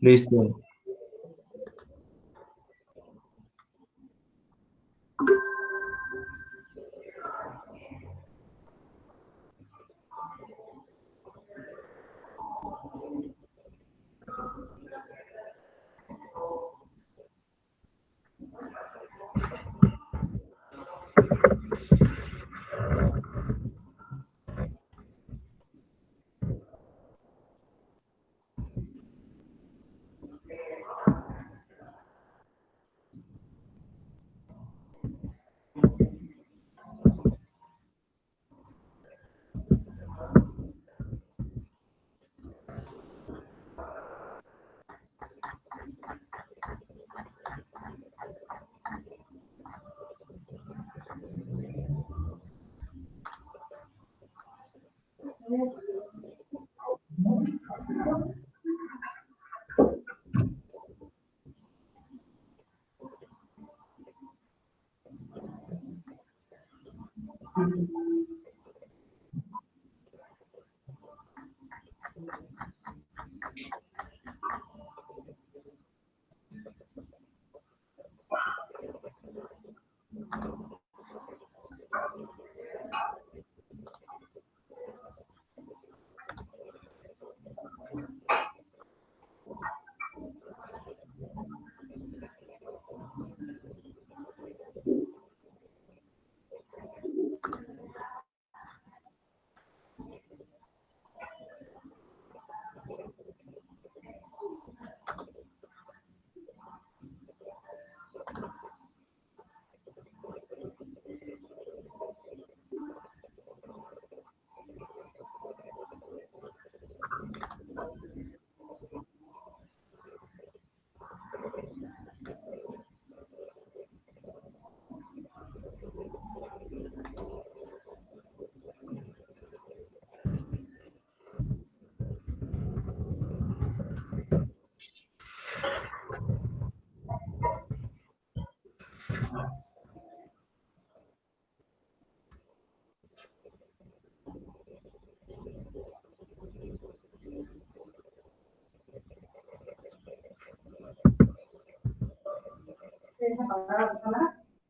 Listo.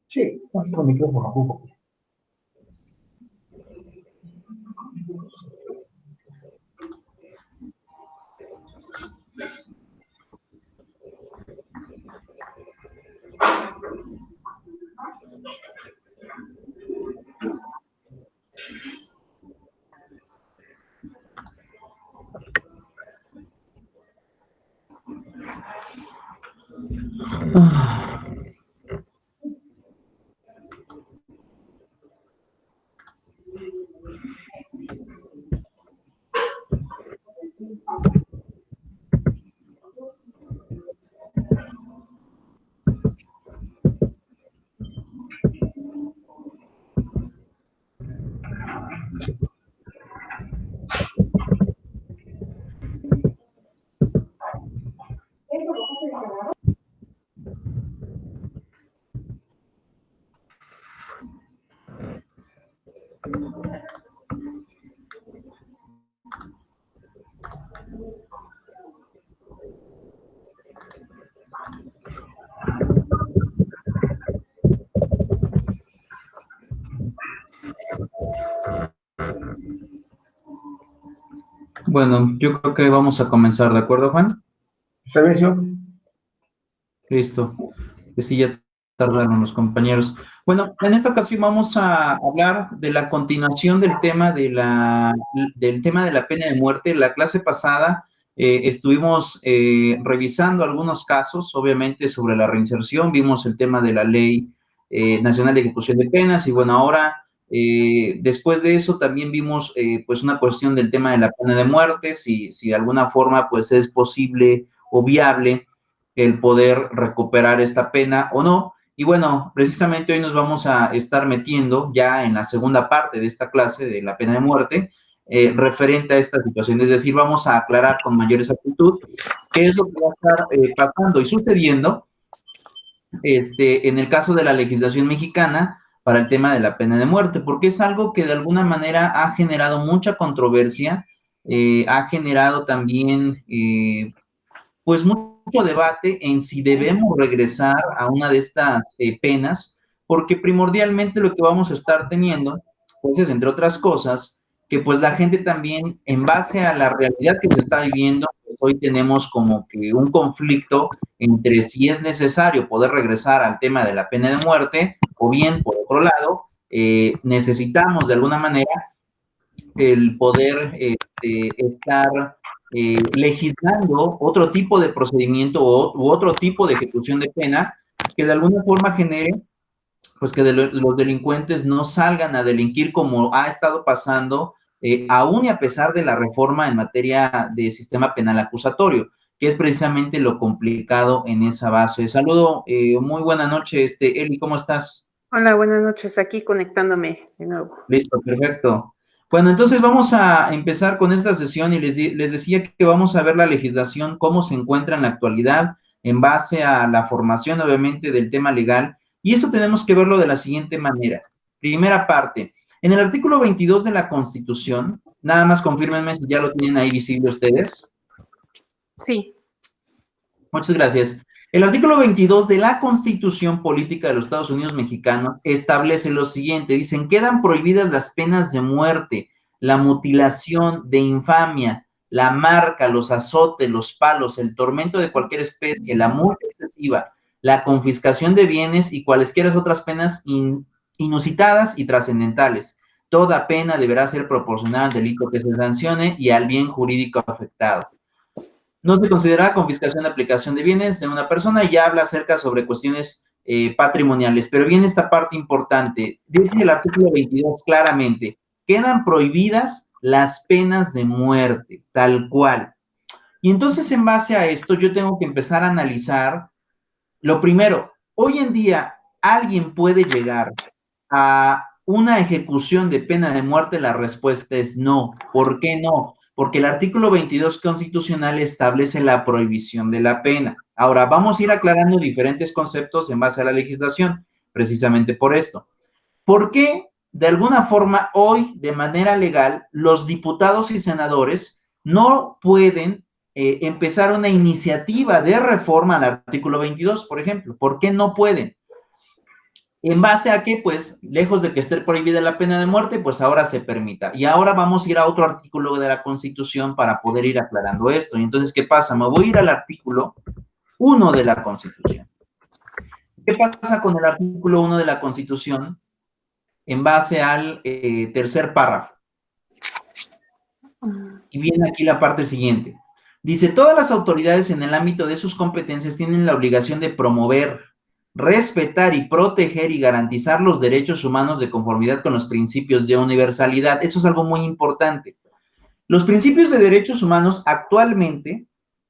Sí, con micrófono, Hugo. Bueno, yo creo que vamos a comenzar, ¿de acuerdo, Juan? Servicio. Listo. Que sí, ya tardaron los compañeros. Bueno, en esta ocasión vamos a hablar de la continuación del tema del tema de la pena de muerte. La clase pasada estuvimos revisando algunos casos, obviamente, sobre la reinserción. Vimos el tema de la Ley Nacional de Ejecución de Penas y bueno, ahora, después de eso, también vimos pues una cuestión del tema de la pena de muerte, si de alguna forma pues es posible o viable el poder recuperar esta pena o no. Y bueno, precisamente hoy nos vamos a estar metiendo ya en la segunda parte de esta clase de la pena de muerte, referente a esta situación. Es decir, vamos a aclarar con mayor exactitud qué es lo que va a estar pasando y sucediendo en el caso de la legislación mexicana para el tema de la pena de muerte, porque es algo que de alguna manera ha generado mucha controversia, ha generado también pues mucho debate en si debemos regresar a una de estas penas, porque primordialmente lo que vamos a estar teniendo, pues es, entre otras cosas, que pues la gente también, en base a la realidad que se está viviendo, pues hoy tenemos como que un conflicto entre si es necesario poder regresar al tema de la pena de muerte, o bien, por otro lado, necesitamos de alguna manera el poder estar legislando otro tipo de procedimiento u otro tipo de ejecución de pena que de alguna forma genere pues que los delincuentes no salgan a delinquir como ha estado pasando, aún y a pesar de la reforma en materia de sistema penal acusatorio, que es precisamente lo complicado en esa base. Saludo, muy buena noche, Eli, ¿cómo estás? Hola, buenas noches, aquí conectándome de nuevo. Listo, perfecto. Bueno, entonces vamos a empezar con esta sesión y les decía que vamos a ver la legislación, cómo se encuentra en la actualidad, en base a la formación, obviamente, del tema legal. Y esto tenemos que verlo de la siguiente manera. Primera parte, en el artículo 22 de la Constitución, nada más confírmenme si ya lo tienen ahí visible ustedes. Sí. Muchas gracias. El artículo 22 de la Constitución Política de los Estados Unidos Mexicanos establece lo siguiente, dicen, quedan prohibidas las penas de muerte, la mutilación, de infamia, la marca, los azotes, los palos, el tormento de cualquier especie, la multa excesiva, la confiscación de bienes y cualesquiera otras penas inusitadas y trascendentales. Toda pena deberá ser proporcional al delito que se sancione y al bien jurídico afectado. No se considera confiscación de aplicación de bienes de una persona y ya habla acerca sobre cuestiones patrimoniales. Pero viene esta parte importante. Dice el artículo 22 claramente, quedan prohibidas las penas de muerte, tal cual. Y entonces, en base a esto, yo tengo que empezar a analizar, lo primero, hoy en día, ¿alguien puede llegar a una ejecución de pena de muerte? La respuesta es no. ¿Por qué no? Porque el artículo 22 constitucional establece la prohibición de la pena. Ahora, vamos a ir aclarando diferentes conceptos en base a la legislación, precisamente por esto. ¿Por qué, de alguna forma, hoy, de manera legal, los diputados y senadores no pueden empezar una iniciativa de reforma al artículo 22, por ejemplo? ¿Por qué no pueden? ¿En base a que, pues, lejos de que esté prohibida la pena de muerte, pues ahora se permita? Y ahora vamos a ir a otro artículo de la Constitución para poder ir aclarando esto. Y entonces, ¿qué pasa? Me voy a ir al artículo 1 de la Constitución. ¿Qué pasa con el artículo 1 de la Constitución en base al tercer párrafo? Y viene aquí la parte siguiente. Dice, todas las autoridades en el ámbito de sus competencias tienen la obligación de promover, respetar y proteger y garantizar los derechos humanos de conformidad con los principios de universalidad. Eso es algo muy importante. Los principios de derechos humanos actualmente,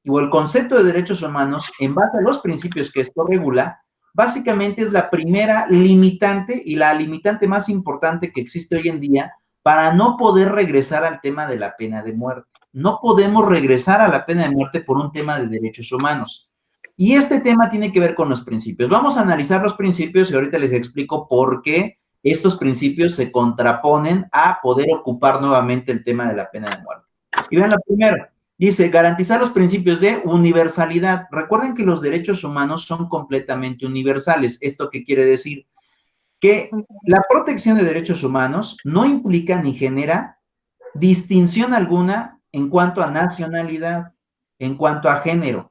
o el concepto de derechos humanos, en base a los principios que esto regula, básicamente es la primera limitante y la limitante más importante que existe hoy en día para no poder regresar al tema de la pena de muerte. No podemos regresar a la pena de muerte por un tema de derechos humanos. Y este tema tiene que ver con los principios. Vamos a analizar los principios y ahorita les explico por qué estos principios se contraponen a poder ocupar nuevamente el tema de la pena de muerte. Y vean la primera. Dice, garantizar los principios de universalidad. Recuerden que los derechos humanos son completamente universales. ¿Esto qué quiere decir? Que la protección de derechos humanos no implica ni genera distinción alguna en cuanto a nacionalidad, en cuanto a género.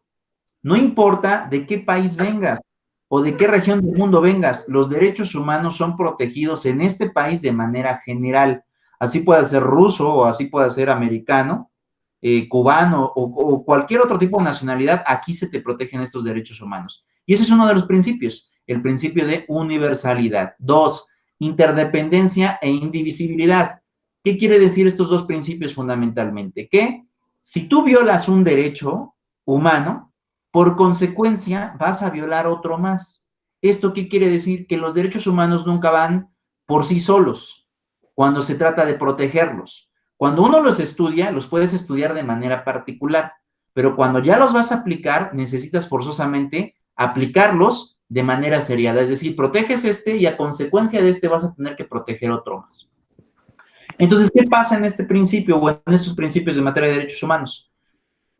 No importa de qué país vengas o de qué región del mundo vengas, los derechos humanos son protegidos en este país de manera general. Así puede ser ruso o así puede ser americano, cubano o cualquier otro tipo de nacionalidad, aquí se te protegen estos derechos humanos. Y ese es uno de los principios, el principio de universalidad. 2, interdependencia e indivisibilidad. ¿Qué quiere decir estos dos principios fundamentalmente? Que si tú violas un derecho humano, por consecuencia vas a violar otro más. ¿Esto qué quiere decir? Que los derechos humanos nunca van por sí solos cuando se trata de protegerlos. Cuando uno los estudia, los puedes estudiar de manera particular, pero cuando ya los vas a aplicar, necesitas forzosamente aplicarlos de manera seriada. Es decir, proteges este y a consecuencia de este vas a tener que proteger otro más. Entonces, ¿qué pasa en este principio o en estos principios de materia de derechos humanos?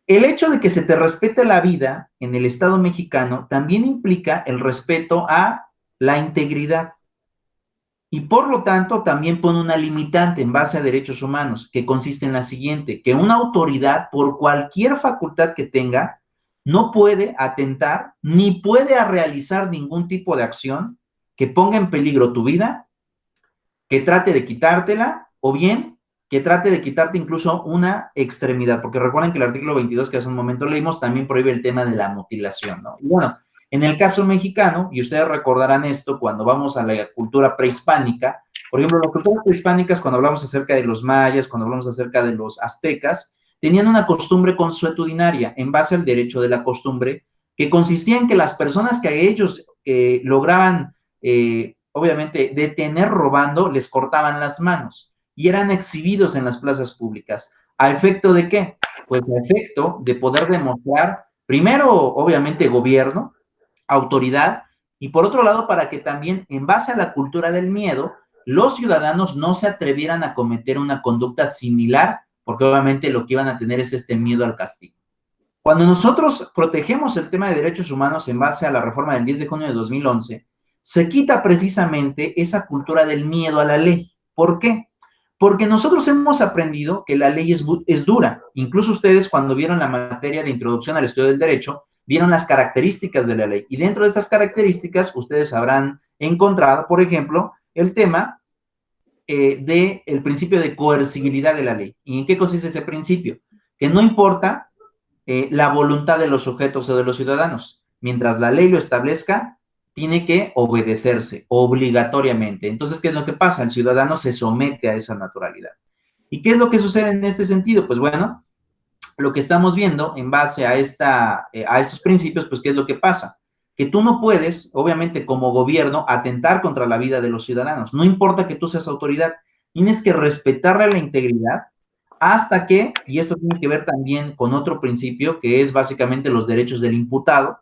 El hecho de que se te respete la vida en el Estado mexicano también implica el respeto a la integridad. Y por lo tanto también pone una limitante en base a derechos humanos, que consiste en la siguiente, que una autoridad, por cualquier facultad que tenga, no puede atentar ni puede realizar ningún tipo de acción que ponga en peligro tu vida, que trate de quitártela, o bien que trate de quitarte incluso una extremidad, porque recuerden que el artículo 22 que hace un momento leímos también prohíbe el tema de la mutilación, ¿no? Y bueno, en el caso mexicano, y ustedes recordarán esto cuando vamos a la cultura prehispánica, por ejemplo, las culturas prehispánicas, cuando hablamos acerca de los mayas, cuando hablamos acerca de los aztecas, tenían una costumbre consuetudinaria en base al derecho de la costumbre, que consistía en que las personas que a ellos lograban, obviamente, detener robando, les cortaban las manos y eran exhibidos en las plazas públicas. ¿A efecto de qué? Pues a efecto de poder demostrar, primero, obviamente, gobierno, autoridad, y por otro lado, para que también, en base a la cultura del miedo, los ciudadanos no se atrevieran a cometer una conducta similar, porque obviamente lo que iban a tener es este miedo al castigo. Cuando nosotros protegemos el tema de derechos humanos en base a la reforma del 10 de junio de 2011, se quita precisamente esa cultura del miedo a la ley. ¿Por qué? Porque nosotros hemos aprendido que la ley es dura. Incluso ustedes cuando vieron la materia de introducción al estudio del derecho, vieron las características de la ley. Y dentro de esas características, ustedes habrán encontrado, por ejemplo, el tema del principio de coercibilidad de la ley. ¿Y en qué consiste ese principio? Que no importa la voluntad de los sujetos o de los ciudadanos. Mientras la ley lo establezca, tiene que obedecerse obligatoriamente. Entonces, ¿qué es lo que pasa? El ciudadano se somete a esa naturalidad. ¿Y qué es lo que sucede en este sentido? Pues bueno, lo que estamos viendo en base a estos principios, pues ¿qué es lo que pasa? Que tú no puedes, obviamente, como gobierno, atentar contra la vida de los ciudadanos. No importa que tú seas autoridad, tienes que respetarle la integridad hasta que, y esto tiene que ver también con otro principio, que es básicamente los derechos del imputado,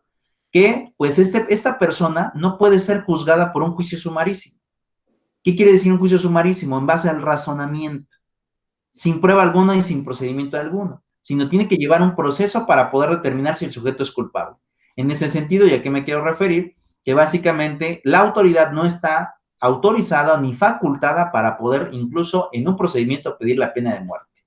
que pues esta persona no puede ser juzgada por un juicio sumarísimo. ¿Qué quiere decir un juicio sumarísimo? En base al razonamiento, sin prueba alguna y sin procedimiento alguno, sino tiene que llevar un proceso para poder determinar si el sujeto es culpable. En ese sentido, ¿y a qué me quiero referir? Que básicamente la autoridad no está autorizada ni facultada para poder incluso en un procedimiento pedir la pena de muerte.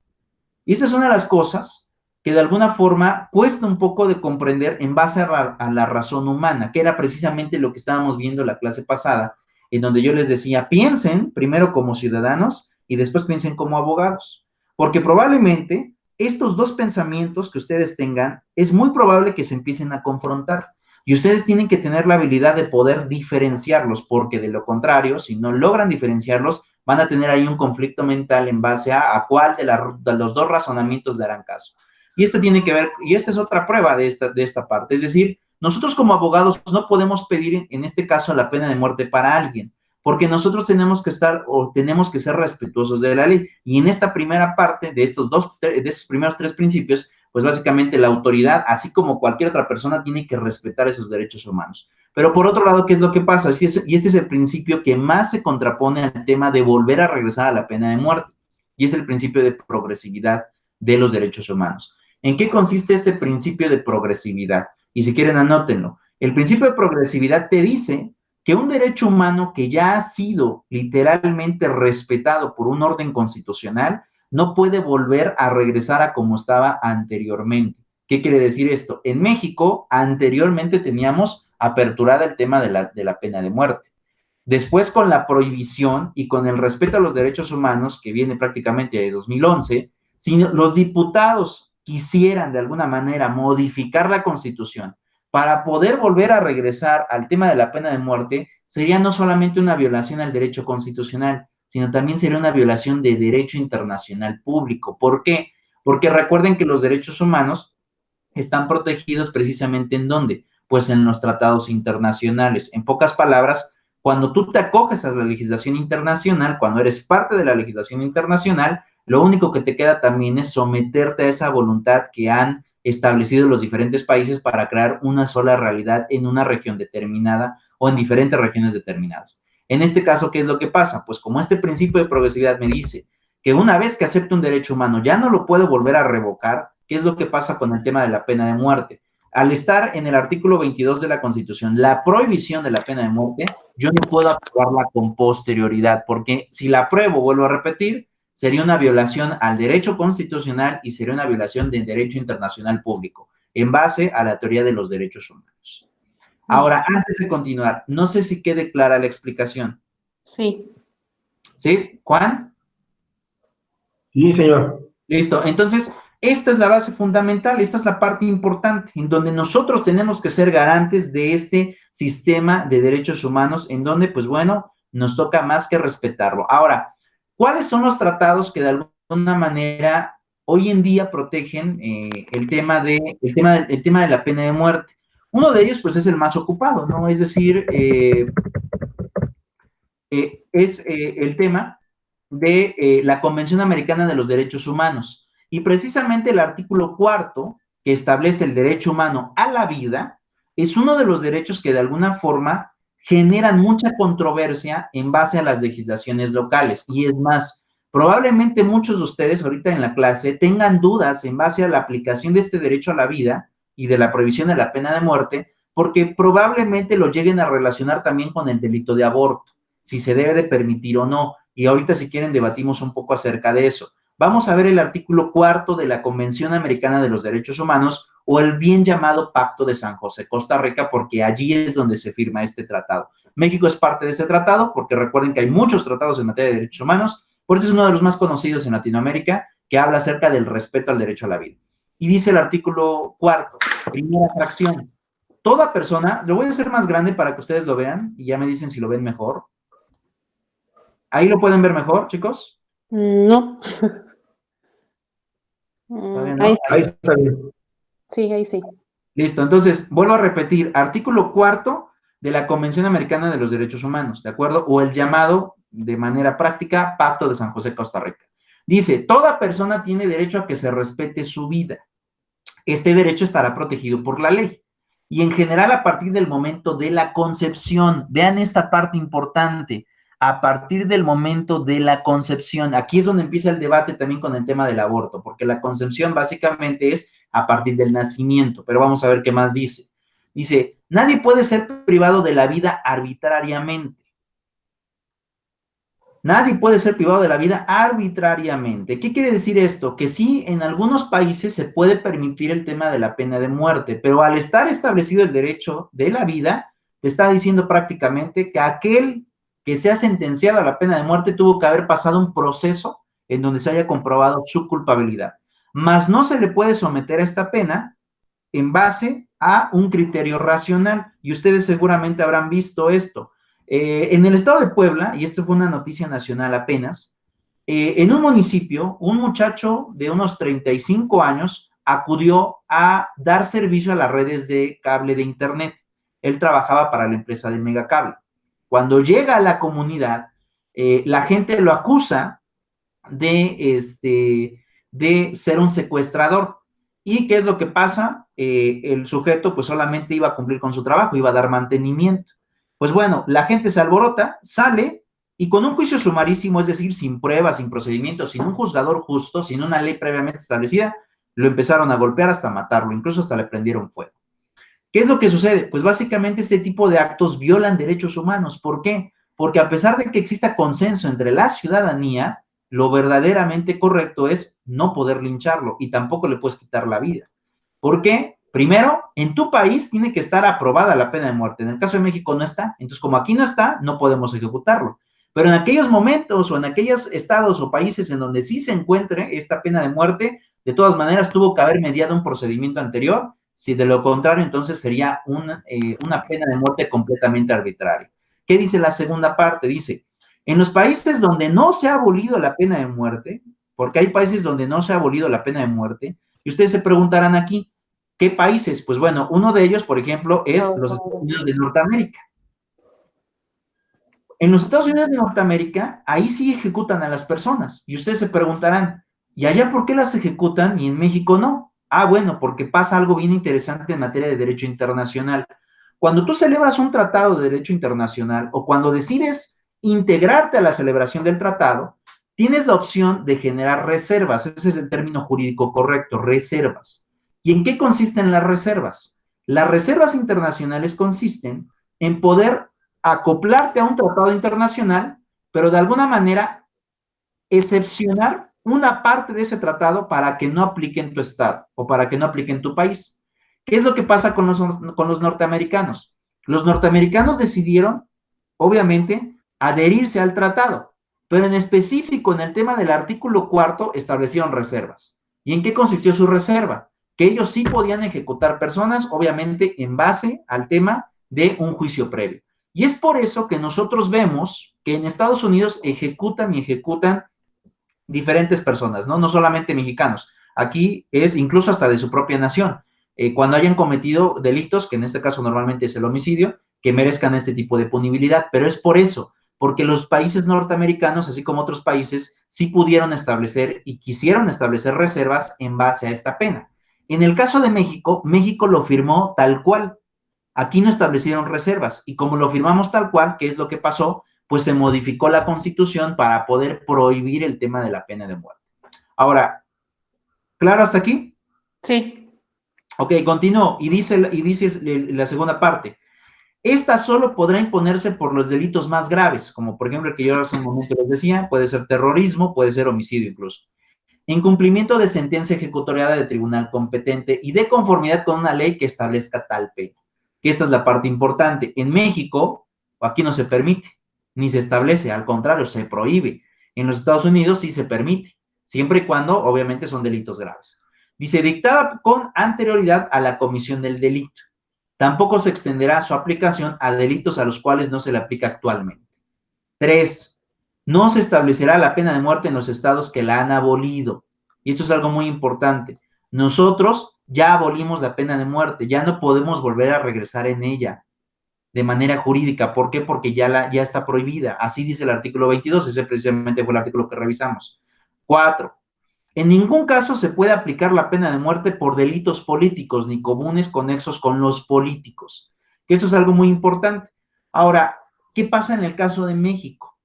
Y esa es una de las cosas que de alguna forma cuesta un poco de comprender en base a la razón humana, que era precisamente lo que estábamos viendo en la clase pasada, en donde yo les decía, piensen primero como ciudadanos y después piensen como abogados, porque probablemente estos dos pensamientos que ustedes tengan, es muy probable que se empiecen a confrontar. Y ustedes tienen que tener la habilidad de poder diferenciarlos, porque de lo contrario, si no logran diferenciarlos, van a tener ahí un conflicto mental en base a cuál de los dos razonamientos le harán caso. Y tiene que ver, y esta es otra prueba de esta parte, es decir, nosotros como abogados no podemos pedir en este caso la pena de muerte para alguien, porque nosotros tenemos que ser respetuosos de la ley. Y en esta primera parte de estos primeros tres principios, pues básicamente la autoridad, así como cualquier otra persona, tiene que respetar esos derechos humanos. Pero por otro lado, ¿qué es lo que pasa? Y este es el principio que más se contrapone al tema de volver a regresar a la pena de muerte, y es el principio de progresividad de los derechos humanos. ¿En qué consiste este principio de progresividad? Y si quieren, anótenlo. El principio de progresividad te dice que un derecho humano que ya ha sido literalmente respetado por un orden constitucional no puede volver a regresar a como estaba anteriormente. ¿Qué quiere decir esto? En México, anteriormente teníamos aperturada el tema de la pena de muerte. Después, con la prohibición y con el respeto a los derechos humanos, que viene prácticamente de 2011, si los diputados quisieran de alguna manera modificar la Constitución para poder volver a regresar al tema de la pena de muerte, sería no solamente una violación al derecho constitucional, sino también sería una violación de derecho internacional público. ¿Por qué? Porque recuerden que los derechos humanos están protegidos precisamente ¿en dónde? Pues en los tratados internacionales. En pocas palabras, cuando tú te acoges a la legislación internacional, cuando eres parte de la legislación internacional, lo único que te queda también es someterte a esa voluntad que han establecido los diferentes países para crear una sola realidad en una región determinada o en diferentes regiones determinadas. En este caso, ¿qué es lo que pasa? Pues como este principio de progresividad me dice que una vez que acepto un derecho humano ya no lo puedo volver a revocar, ¿qué es lo que pasa con el tema de la pena de muerte? Al estar en el artículo 22 de la Constitución, la prohibición de la pena de muerte, yo no puedo aprobarla con posterioridad, porque si la apruebo, vuelvo a repetir, sería una violación al derecho constitucional y sería una violación del derecho internacional público, en base a la teoría de los derechos humanos. Ahora, antes de continuar, no sé si quede clara la explicación. Sí. ¿Sí, Juan? Sí, señor. Listo. Entonces, esta es la base fundamental, esta es la parte importante, en donde nosotros tenemos que ser garantes de este sistema de derechos humanos, en donde, pues bueno, nos toca más que respetarlo. Ahora, ¿cuáles son los tratados que de alguna manera hoy en día protegen el tema de la pena de muerte? Uno de ellos, pues, es el más ocupado, ¿no? Es decir, es el tema de la Convención Americana de los Derechos Humanos. Y precisamente el artículo 4, que establece el derecho humano a la vida, es uno de los derechos que de alguna forma generan mucha controversia en base a las legislaciones locales. Y es más, probablemente muchos de ustedes ahorita en la clase tengan dudas en base a la aplicación de este derecho a la vida y de la prohibición de la pena de muerte, porque probablemente lo lleguen a relacionar también con el delito de aborto, si se debe de permitir o no. Y ahorita, si quieren, debatimos un poco acerca de eso. Vamos a ver el artículo 4 de la Convención Americana de los Derechos Humanos, o el bien llamado Pacto de San José, Costa Rica, porque allí es donde se firma este tratado. México es parte de ese tratado, porque recuerden que hay muchos tratados en materia de derechos humanos, por eso es uno de los más conocidos en Latinoamérica, que habla acerca del respeto al derecho a la vida. Y dice el artículo 4, primera fracción: toda persona, lo voy a hacer más grande para que ustedes lo vean, y ya me dicen si lo ven mejor. ¿Ahí lo pueden ver mejor, chicos? No. ¿Todavía no? Ahí Ahí está bien. sí, ahí sí. Listo, entonces, vuelvo a repetir, artículo 4 de la Convención Americana de los Derechos Humanos, ¿de acuerdo? O el llamado, de manera práctica, Pacto de San José, Costa Rica. Dice, toda persona tiene derecho a que se respete su vida. Este derecho estará protegido por la ley. Y en general, a partir del momento de la concepción, vean esta parte importante, a partir del momento de la concepción, aquí es donde empieza el debate también con el tema del aborto, porque la concepción básicamente es a partir del nacimiento, pero vamos a ver qué más dice. Dice, nadie puede ser privado de la vida arbitrariamente. Nadie puede ser privado de la vida arbitrariamente. ¿Qué quiere decir esto? Que sí, en algunos países se puede permitir el tema de la pena de muerte, pero al estar establecido el derecho de la vida, te está diciendo prácticamente que aquel que sea sentenciado a la pena de muerte tuvo que haber pasado un proceso en donde se haya comprobado su culpabilidad. Mas no se le puede someter a esta pena en base a un criterio racional, y ustedes seguramente habrán visto esto. En el estado de Puebla, y esto fue una noticia nacional apenas, en un municipio, un muchacho de unos 35 años acudió a dar servicio a las redes de cable de internet. Él trabajaba para la empresa de Megacable. Cuando llega a la comunidad, la gente lo acusa de ser un secuestrador. ¿Y qué es lo que pasa? El sujeto pues solamente iba a cumplir con su trabajo, iba a dar mantenimiento. Pues bueno, la gente se alborota, sale, y con un juicio sumarísimo, es decir, sin pruebas, sin procedimientos, sin un juzgador justo, sin una ley previamente establecida, lo empezaron a golpear hasta matarlo, incluso hasta le prendieron fuego. ¿Qué es lo que sucede? Pues básicamente este tipo de actos violan derechos humanos. ¿Por qué? Porque a pesar de que exista consenso entre la ciudadanía, lo verdaderamente correcto es no poder lincharlo y tampoco le puedes quitar la vida. ¿Por qué? Primero, en tu país tiene que estar aprobada la pena de muerte. En el caso de México no está. Entonces, como aquí no está, no podemos ejecutarlo. Pero en aquellos momentos o en aquellos estados o países en donde sí se encuentre esta pena de muerte, de todas maneras tuvo que haber mediado un procedimiento anterior. Si de lo contrario, entonces sería una pena de muerte completamente arbitraria. ¿Qué dice la segunda parte? Dice, en los países donde no se ha abolido la pena de muerte, porque hay países donde no se ha abolido la pena de muerte, y ustedes se preguntarán aquí, ¿qué países? Pues bueno, uno de ellos, por ejemplo, es los Estados Unidos de Norteamérica. En los Estados Unidos de Norteamérica, ahí sí ejecutan a las personas. Y ustedes se preguntarán, ¿y allá por qué las ejecutan y en México no? Ah, bueno, porque pasa algo bien interesante en materia de derecho internacional. Cuando tú celebras un tratado de derecho internacional o cuando decides integrarte a la celebración del tratado, tienes la opción de generar reservas. Ese es el término jurídico correcto, reservas. ¿Y en qué consisten las reservas? Las reservas internacionales consisten en poder acoplarte a un tratado internacional, pero de alguna manera excepcionar una parte de ese tratado para que no aplique en tu estado o para que no aplique en tu país. ¿Qué es lo que pasa con los norteamericanos? Los norteamericanos decidieron, obviamente, adherirse al tratado, pero en específico en el tema del artículo 4 establecieron reservas. ¿Y en qué consistió su reserva? Que ellos sí podían ejecutar personas, obviamente, en base al tema de un juicio previo. Y es por eso que nosotros vemos que en Estados Unidos ejecutan y ejecutan diferentes personas, ¿no? No solamente mexicanos. Aquí es incluso hasta de su propia nación. Cuando hayan cometido delitos, que en este caso normalmente es el homicidio, que merezcan este tipo de punibilidad. Pero es por eso, porque los países norteamericanos, así como otros países, sí pudieron establecer y quisieron establecer reservas en base a esta pena. En el caso de México, México lo firmó tal cual. Aquí no establecieron reservas. Y como lo firmamos tal cual, ¿qué es lo que pasó? Pues se modificó la Constitución para poder prohibir el tema de la pena de muerte. Ahora, ¿claro hasta aquí? Sí. Ok, continúo. Y dice la segunda parte. Esta solo podrá imponerse por los delitos más graves, como por ejemplo el que yo hace un momento les decía, puede ser terrorismo, puede ser homicidio incluso. En cumplimiento de sentencia ejecutoriada de tribunal competente y de conformidad con una ley que establezca tal pena. Que esta es la parte importante. En México, aquí no se permite, ni se establece, al contrario, se prohíbe. En los Estados Unidos sí se permite, siempre y cuando, obviamente, son delitos graves. Dice, dictada con anterioridad a la comisión del delito. Tampoco se extenderá su aplicación a delitos a los cuales no se le aplica actualmente. 3. No se establecerá la pena de muerte en los estados que la han abolido. Y esto es algo muy importante. Nosotros ya abolimos la pena de muerte, ya no podemos volver a regresar en ella de manera jurídica. ¿Por qué? Porque ya está prohibida. Así dice el artículo 22, ese precisamente fue el artículo que revisamos. 4. En ningún caso se puede aplicar la pena de muerte por delitos políticos ni comunes conexos con los políticos. Que eso es algo muy importante. Ahora, ¿qué pasa en el caso de México?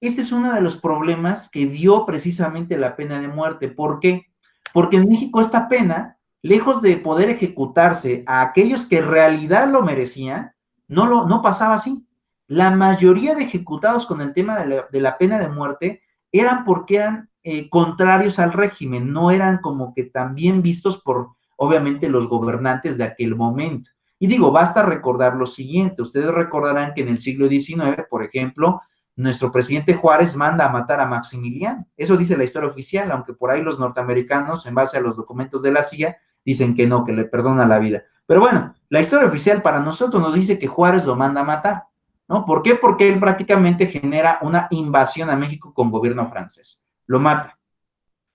Este es uno de los problemas que dio precisamente la pena de muerte. ¿Por qué? Porque en México esta pena, lejos de poder ejecutarse a aquellos que en realidad lo merecían, no pasaba así. La mayoría de ejecutados con el tema de la pena de muerte eran porque eran contrarios al régimen, no eran como que tan bien vistos por, obviamente, los gobernantes de aquel momento. Y digo, basta recordar lo siguiente, ustedes recordarán que en el siglo XIX, por ejemplo, nuestro presidente Juárez manda a matar a Maximiliano. Eso dice la historia oficial, aunque por ahí los norteamericanos, en base a los documentos de la CIA, dicen que no, que le perdona la vida. Pero bueno, la historia oficial para nosotros nos dice que Juárez lo manda a matar, ¿no? ¿Por qué? Porque él prácticamente genera una invasión a México con gobierno francés. Lo mata.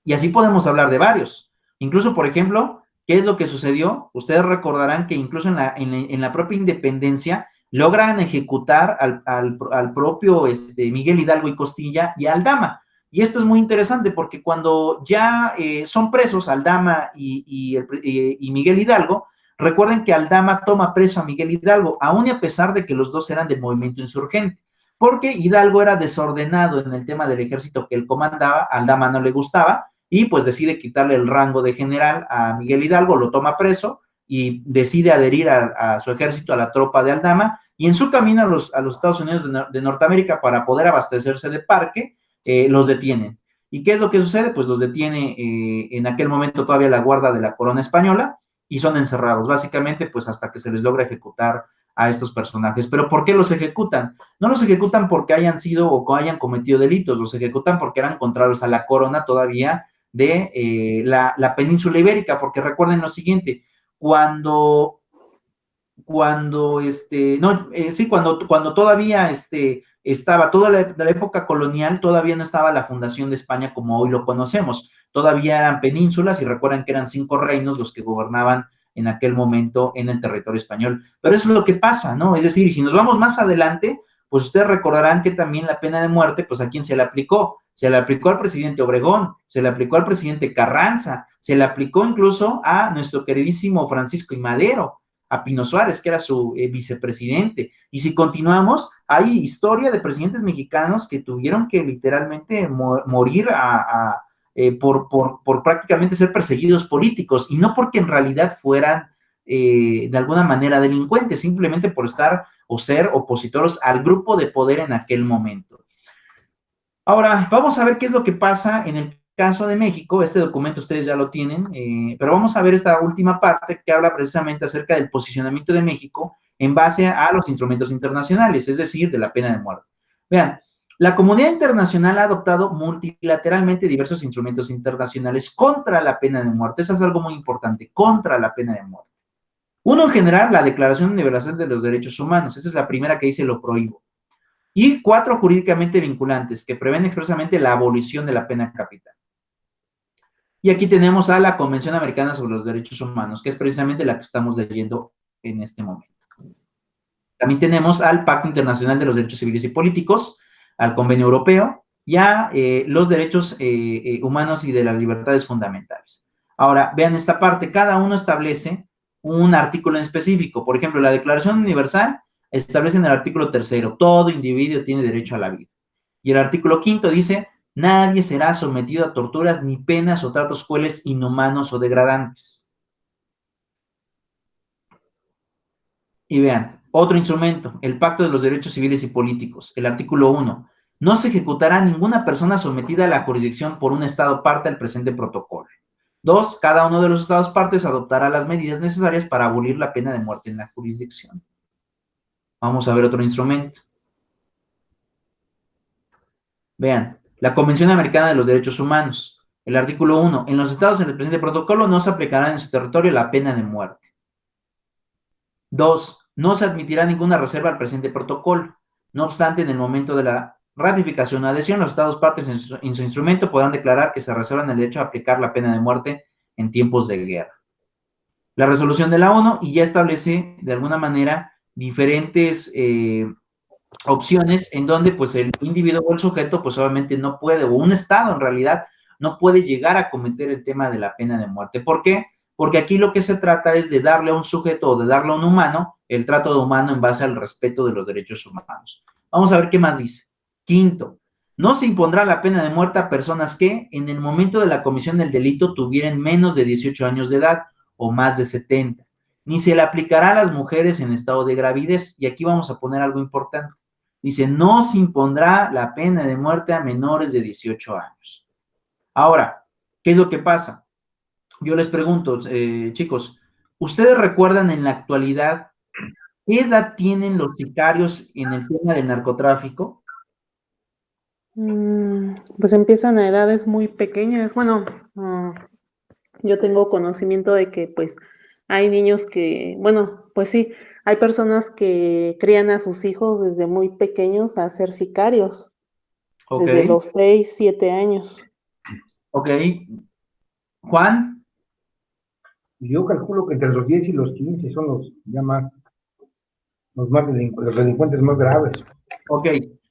Y así podemos hablar de varios. Incluso, por ejemplo, ¿qué es lo que sucedió? Ustedes recordarán que incluso en la propia independencia logran ejecutar al propio Miguel Hidalgo y Costilla y a Aldama. Y esto es muy interesante porque cuando ya son presos Aldama y Miguel Hidalgo, recuerden que Aldama toma preso a Miguel Hidalgo, aún y a pesar de que los dos eran del movimiento insurgente, porque Hidalgo era desordenado en el tema del ejército que él comandaba, Aldama no le gustaba, y pues decide quitarle el rango de general a Miguel Hidalgo, lo toma preso y decide adherir a su ejército, a la tropa de Aldama, y en su camino a los Estados Unidos de Norteamérica para poder abastecerse de parque, los detienen. ¿Y qué es lo que sucede? Pues los detiene en aquel momento todavía la guardia de la corona española y son encerrados, básicamente pues hasta que se les logra ejecutar a estos personajes. ¿Pero por qué los ejecutan? No los ejecutan porque hayan sido o hayan cometido delitos, los ejecutan porque eran contrarios a la corona todavía de la península ibérica, porque recuerden lo siguiente, cuando todavía estaba toda la época colonial, todavía no estaba la fundación de España como hoy lo conocemos, todavía eran penínsulas y recuerden que eran 5 reinos los que gobernaban en aquel momento en el territorio español. Pero eso es lo que pasa, ¿no? Es decir, si nos vamos más adelante, pues ustedes recordarán que también la pena de muerte, pues ¿a quién se le aplicó? Se le aplicó al presidente Obregón, se le aplicó al presidente Carranza, se le aplicó incluso a nuestro queridísimo Francisco I. Madero. a Pino Suárez, que era su vicepresidente. Y si continuamos, hay historia de presidentes mexicanos que tuvieron que literalmente morir por prácticamente ser perseguidos políticos, y no porque en realidad fueran de alguna manera delincuentes, simplemente por estar o ser opositores al grupo de poder en aquel momento. Ahora, vamos a ver qué es lo que pasa en el caso de México. Este documento ustedes ya lo tienen, pero vamos a ver esta última parte que habla precisamente acerca del posicionamiento de México en base a los instrumentos internacionales, es decir, de la pena de muerte. Vean, la comunidad internacional ha adoptado multilateralmente diversos instrumentos internacionales contra la pena de muerte. Eso es algo muy importante, contra la pena de muerte. Uno, en general, la Declaración Universal de los Derechos Humanos. Esa es la primera que dice lo prohíbo. Y 4 jurídicamente vinculantes, que prevén expresamente la abolición de la pena capital. Y aquí tenemos a la Convención Americana sobre los Derechos Humanos, que es precisamente la que estamos leyendo en este momento. También tenemos al Pacto Internacional de los Derechos Civiles y Políticos, al Convenio Europeo y a los derechos humanos y de las libertades fundamentales. Ahora, vean esta parte, cada uno establece un artículo en específico. Por ejemplo, la Declaración Universal establece en el artículo 3, todo individuo tiene derecho a la vida. Y el artículo 5 dice, nadie será sometido a torturas ni penas o tratos crueles, inhumanos o degradantes. Y vean, otro instrumento, el Pacto de los Derechos Civiles y Políticos, el artículo 1. No se ejecutará ninguna persona sometida a la jurisdicción por un Estado parte al presente protocolo. 2. Cada uno de los Estados partes adoptará las medidas necesarias para abolir la pena de muerte en la jurisdicción. Vamos a ver otro instrumento. Vean, la Convención Americana de los Derechos Humanos, el artículo 1. En los estados en el presente protocolo no se aplicará en su territorio la pena de muerte. 2. No se admitirá ninguna reserva al presente protocolo. No obstante, en el momento de la ratificación o adhesión, los estados partes en su instrumento podrán declarar que se reservan el derecho a aplicar la pena de muerte en tiempos de guerra. La resolución de la ONU y ya establece de alguna manera diferentes opciones en donde pues el individuo o el sujeto pues obviamente no puede, o un estado en realidad no puede llegar a cometer el tema de la pena de muerte. ¿Por qué? Porque aquí lo que se trata es de darle a un sujeto o de darle a un humano el trato de humano en base al respeto de los derechos humanos. Vamos a ver qué más dice. 5. No se impondrá la pena de muerte a personas que en el momento de la comisión del delito tuvieran menos de 18 años de edad o más de 70. Ni se le aplicará a las mujeres en estado de gravidez. Y aquí vamos a poner algo importante. Dice, no se impondrá la pena de muerte a menores de 18 años. Ahora, ¿qué es lo que pasa? Yo les pregunto, chicos, ¿ustedes recuerdan en la actualidad qué edad tienen los sicarios en el tema del narcotráfico? Pues empiezan a edades muy pequeñas. Bueno, yo tengo conocimiento de que pues hay niños que, bueno, pues sí, hay personas que crían a sus hijos desde muy pequeños a ser sicarios, desde los 6, 7 años. Ok. Juan. Yo calculo que entre los 10 y los 15 son los ya más, los delincuentes más graves. Ok,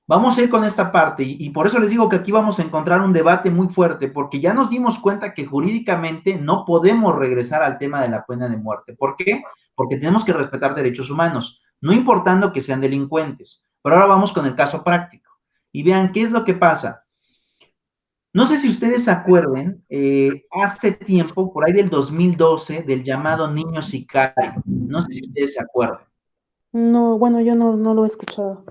vamos a ir con esta parte y por eso les digo que aquí vamos a encontrar un debate muy fuerte, porque ya nos dimos cuenta que jurídicamente no podemos regresar al tema de la pena de muerte. ¿Por qué? Porque tenemos que respetar derechos humanos, no importando que sean delincuentes. Pero ahora vamos con el caso práctico y vean qué es lo que pasa. No sé si ustedes se acuerden, hace tiempo, por ahí del 2012, del llamado niño sicario. No sé si ustedes se acuerdan. No, bueno, yo no lo he escuchado.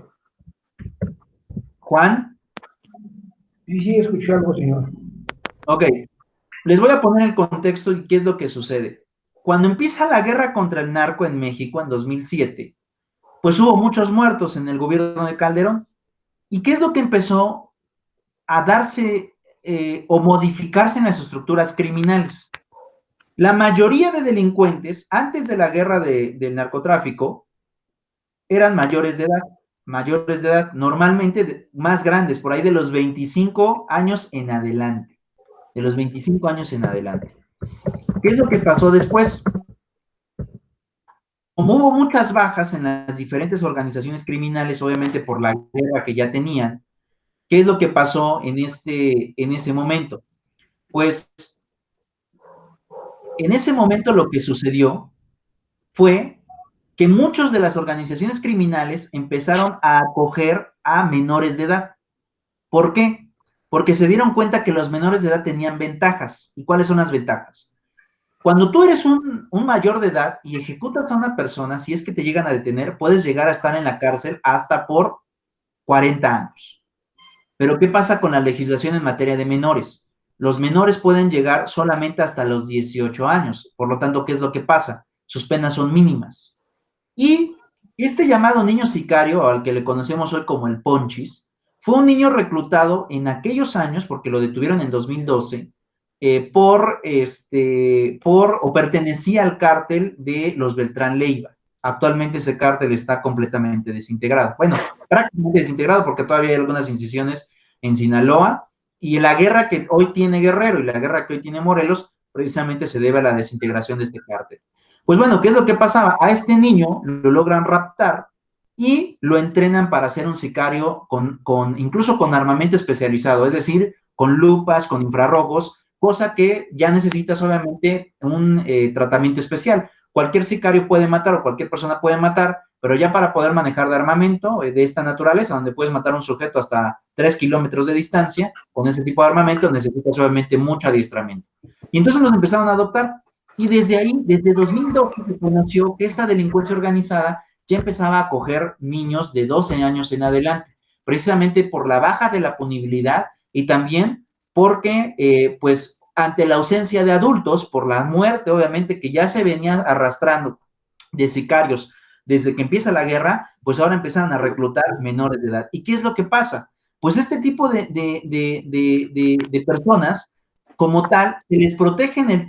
¿Juan? Sí, escuché algo, señor. Ok, les voy a poner el contexto y qué es lo que sucede. Cuando empieza la guerra contra el narco en México en 2007, pues hubo muchos muertos en el gobierno de Calderón. ¿Y qué es lo que empezó a darse o modificarse en las estructuras criminales? La mayoría de delincuentes, antes de la guerra del narcotráfico, eran mayores de edad, normalmente más grandes, por ahí de los 25 años en adelante. De los 25 años en adelante. ¿Qué es lo que pasó después? Como hubo muchas bajas en las diferentes organizaciones criminales, obviamente por la guerra que ya tenían, ¿qué es lo que pasó en ese momento? Pues, en ese momento lo que sucedió fue que muchas de las organizaciones criminales empezaron a acoger a menores de edad. ¿Por qué? Porque se dieron cuenta que los menores de edad tenían ventajas. ¿Y cuáles son las ventajas? Cuando tú eres un mayor de edad y ejecutas a una persona, si es que te llegan a detener, puedes llegar a estar en la cárcel hasta por 40 años. Pero ¿qué pasa con la legislación en materia de menores? Los menores pueden llegar solamente hasta los 18 años. Por lo tanto, ¿qué es lo que pasa? Sus penas son mínimas. Y este llamado niño sicario, al que le conocemos hoy como el Ponchis, fue un niño reclutado en aquellos años, porque lo detuvieron en 2012, o pertenecía al cártel de los Beltrán Leiva. Actualmente ese cártel está completamente desintegrado. Bueno, prácticamente desintegrado porque todavía hay algunas incisiones en Sinaloa, y la guerra que hoy tiene Guerrero y la guerra que hoy tiene Morelos precisamente se debe a la desintegración de este cártel. Pues bueno, ¿qué es lo que pasaba? A este niño lo logran raptar y lo entrenan para ser un sicario incluso con armamento especializado, es decir, con lupas, con infrarrojos, cosa que ya necesitas obviamente un tratamiento especial. Cualquier sicario puede matar o cualquier persona puede matar, pero ya para poder manejar de armamento de esta naturaleza, donde puedes matar a un sujeto hasta 3 kilómetros de distancia, con ese tipo de armamento necesitas obviamente mucho adiestramiento. Y entonces los empezaron a adoptar. Y desde ahí, desde 2012, se conoció que esta delincuencia organizada ya empezaba a coger niños de 12 años en adelante, precisamente por la baja de la punibilidad y también porque, pues, ante la ausencia de adultos, por la muerte, obviamente, que ya se venía arrastrando de sicarios desde que empieza la guerra, pues ahora empezaron a reclutar menores de edad. ¿Y qué es lo que pasa? Pues este tipo de personas, como tal, se les protege en el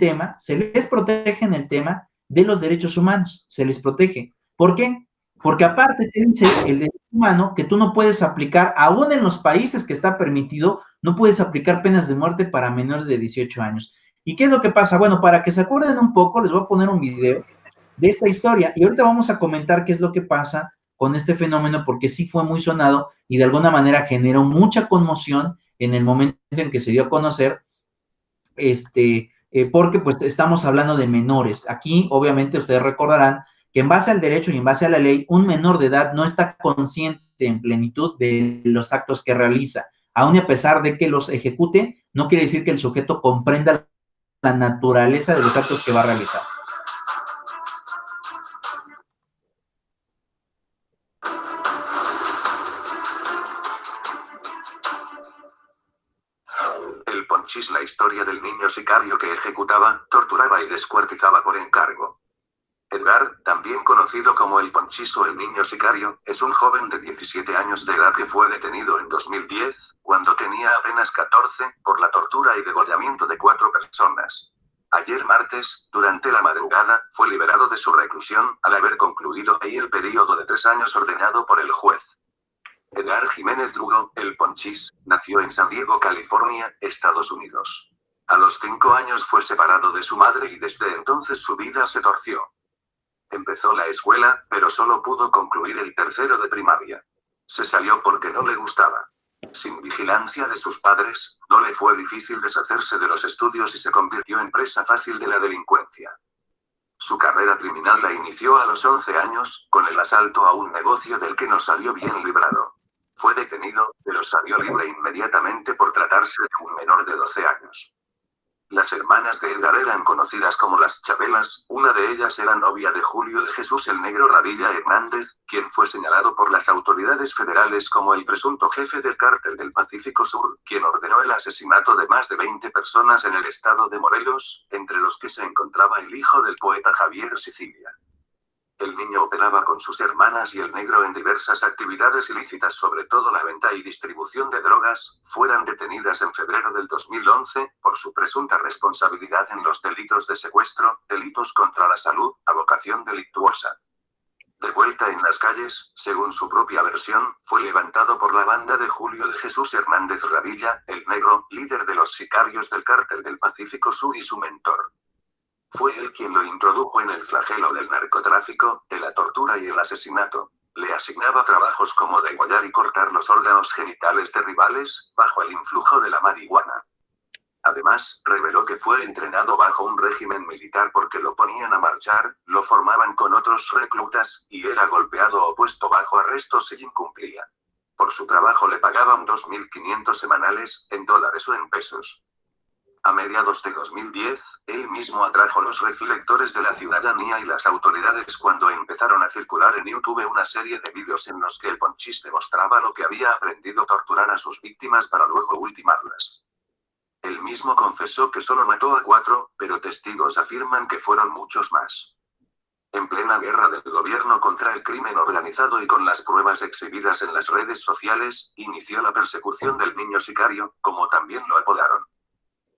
tema de los derechos humanos, se les protege. ¿Por qué? Porque aparte te dice el derecho humano que tú no puedes aplicar, aún en los países que está permitido, no puedes aplicar penas de muerte para menores de 18 años. ¿Y qué es lo que pasa? Bueno, para que se acuerden un poco, les voy a poner un video de esta historia y ahorita vamos a comentar qué es lo que pasa con este fenómeno, porque sí fue muy sonado y de alguna manera generó mucha conmoción en el momento en que se dio a conocer, porque pues estamos hablando de menores. Aquí, obviamente, ustedes recordarán que en base al derecho y en base a la ley, un menor de edad no está consciente en plenitud de los actos que realiza. Aún y a pesar de que los ejecute, no quiere decir que el sujeto comprenda la naturaleza de los actos que va a realizar. El Ponchis, la historia del niño sicario que ejecutaba, torturaba y descuartizaba por encargo. Edgar, también conocido como el Ponchis o el niño sicario, es un joven de 17 años de edad que fue detenido en 2010, cuando tenía apenas 14, por la tortura y degollamiento de 4 personas. Ayer martes, durante la madrugada, fue liberado de su reclusión, al haber concluido ahí el periodo de 3 años ordenado por el juez. Edgar Jiménez Lugo, el Ponchis, nació en San Diego, California, Estados Unidos. A los 5 años fue separado de su madre y desde entonces su vida se torció. Empezó la escuela, pero solo pudo concluir el tercero de primaria. Se salió porque no le gustaba. Sin vigilancia de sus padres, no le fue difícil deshacerse de los estudios y se convirtió en presa fácil de la delincuencia. Su carrera criminal la inició a los 11 años, con el asalto a un negocio del que no salió bien librado. Fue detenido, pero salió libre inmediatamente por tratarse de un menor de 12 años. Las hermanas de Edgar eran conocidas como las Chabelas, una de ellas era novia de Julio de Jesús el Negro Radilla Hernández, quien fue señalado por las autoridades federales como el presunto jefe del Cártel del Pacífico Sur, quien ordenó el asesinato de más de 20 personas en el estado de Morelos, entre los que se encontraba el hijo del poeta Javier Sicilia. El niño operaba con sus hermanas y el negro en diversas actividades ilícitas, sobre todo la venta y distribución de drogas. Fueron detenidas en febrero del 2011, por su presunta responsabilidad en los delitos de secuestro, delitos contra la salud, avocación delictuosa. De vuelta en las calles, según su propia versión, fue levantado por la banda de Julio de Jesús Hernández Radilla, el Negro, líder de los sicarios del Cártel del Pacífico Sur y su mentor. Fue él quien lo introdujo en el flagelo del narcotráfico, de la tortura y el asesinato. Le asignaba trabajos como degollar y cortar los órganos genitales de rivales, bajo el influjo de la marihuana. Además, reveló que fue entrenado bajo un régimen militar porque lo ponían a marchar, lo formaban con otros reclutas, y era golpeado o puesto bajo arresto si incumplía. Por su trabajo le pagaban 2.500 semanales, en dólares o en pesos. A mediados de 2010, él mismo atrajo los reflectores de la ciudadanía y las autoridades cuando empezaron a circular en YouTube una serie de vídeos en los que el ponchis demostraba lo que había aprendido a torturar a sus víctimas para luego ultimarlas. Él mismo confesó que solo mató a 4, pero testigos afirman que fueron muchos más. En plena guerra del gobierno contra el crimen organizado y con las pruebas exhibidas en las redes sociales, inició la persecución del niño sicario, como también lo apodaron.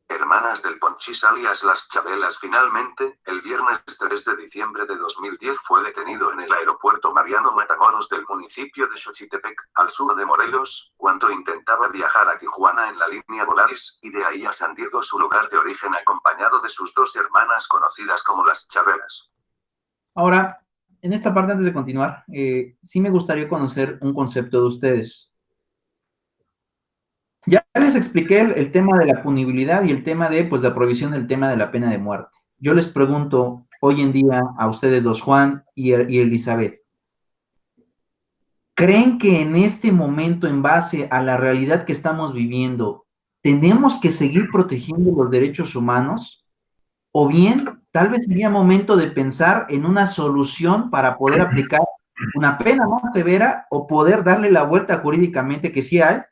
Hermanas del ponchis alias Las Chabelas. Finalmente, el viernes 3 de diciembre de 2010 fue detenido en el aeropuerto Mariano Matamoros del municipio de Xochitepec, al sur de Morelos, cuando intentaba viajar a Tijuana en la línea Volaris, y de ahí a San Diego, su lugar de origen, acompañado de sus 2 hermanas conocidas como Las Chabelas. Ahora, en esta parte, antes de continuar, sí me gustaría conocer un concepto de ustedes. Ya les expliqué el tema de la punibilidad y el tema de, pues, la prohibición del tema de la pena de muerte. Yo les pregunto hoy en día a ustedes dos, Juan y Elizabeth, ¿creen que en este momento, en base a la realidad que estamos viviendo, tenemos que seguir protegiendo los derechos humanos? O bien, tal vez sería momento de pensar en una solución para poder aplicar una pena más severa o poder darle la vuelta jurídicamente, que sí hay,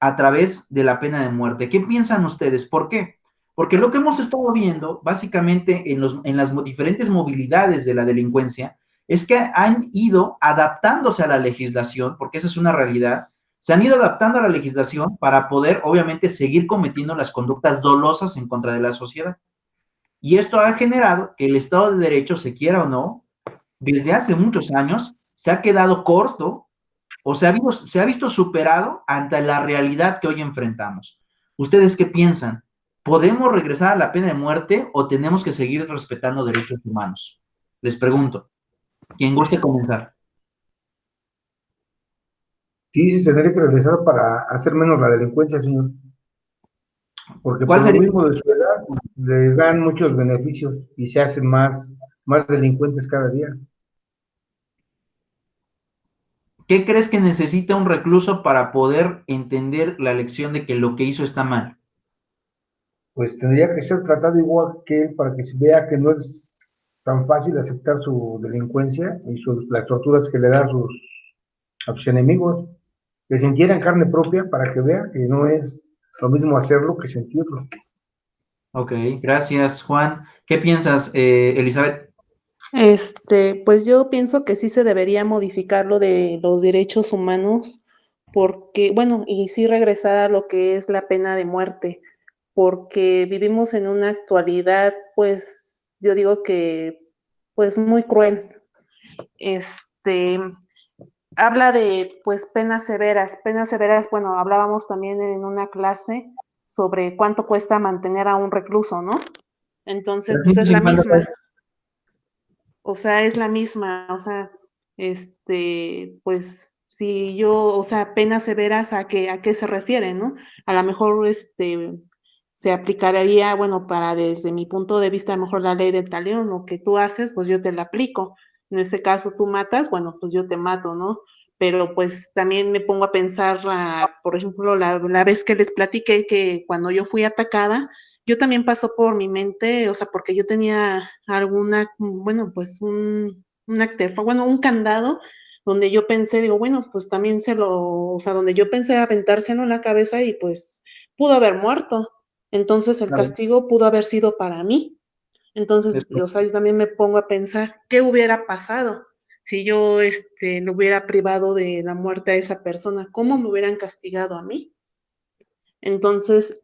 a través de la pena de muerte. ¿Qué piensan ustedes? ¿Por qué? Porque lo que hemos estado viendo, básicamente, en las diferentes movilidades de la delincuencia, es que han ido adaptándose a la legislación, porque esa es una realidad, se han ido adaptando a la legislación para poder, obviamente, seguir cometiendo las conductas dolosas en contra de la sociedad. Y esto ha generado que el Estado de Derecho, se quiera o no, desde hace muchos años, se ha quedado corto o se ha visto superado ante la realidad que hoy enfrentamos. ¿Ustedes qué piensan? ¿Podemos regresar a la pena de muerte o tenemos que seguir respetando derechos humanos? Les pregunto. ¿Quién guste comenzar? Sí, se tendría que regresar para hacer menos la delincuencia, señor. Porque ¿Cuál por lo sería? mismo de su edad les dan muchos beneficios y se hacen más delincuentes cada día. ¿Qué crees que necesita un recluso para poder entender la lección de que lo que hizo está mal? Pues tendría que ser tratado igual que él para que se vea que no es tan fácil aceptar su delincuencia y las torturas que le dan a sus enemigos, que sintieran carne propia para que vea que no es lo mismo hacerlo que sentirlo. Ok, gracias, Juan. ¿Qué piensas, Elizabeth? Pues yo pienso que sí se debería modificar lo de los derechos humanos, porque, bueno, y sí regresar a lo que es la pena de muerte, porque vivimos en una actualidad, pues, yo digo que, pues, muy cruel. Este, habla de, pues, penas severas, bueno, hablábamos también en una clase sobre cuánto cuesta mantener a un recluso, ¿no? Entonces, pues es la 350 misma. pesos. O sea, es la misma, o sea, pues, si yo, o sea, penas severas, a qué se refiere, ¿no? A lo mejor, se aplicaría, bueno, para desde mi punto de vista, a lo mejor la ley del talión, lo que tú haces, pues yo te la aplico. En este caso tú matas, bueno, pues yo te mato, ¿no? Pero pues también me pongo a pensar, por ejemplo, la vez que les platiqué que cuando yo fui atacada, yo también pasó por mi mente, o sea, porque yo tenía alguna, bueno, pues bueno, un candado donde yo pensé, digo, bueno, pues también o sea, donde yo pensé aventárselo en la cabeza y pues pudo haber muerto. Entonces el Claro, castigo pudo haber sido para mí. Entonces, es o sea, yo también me pongo a pensar, ¿qué hubiera pasado si yo, lo hubiera privado de la muerte a esa persona? ¿Cómo me hubieran castigado a mí? Entonces,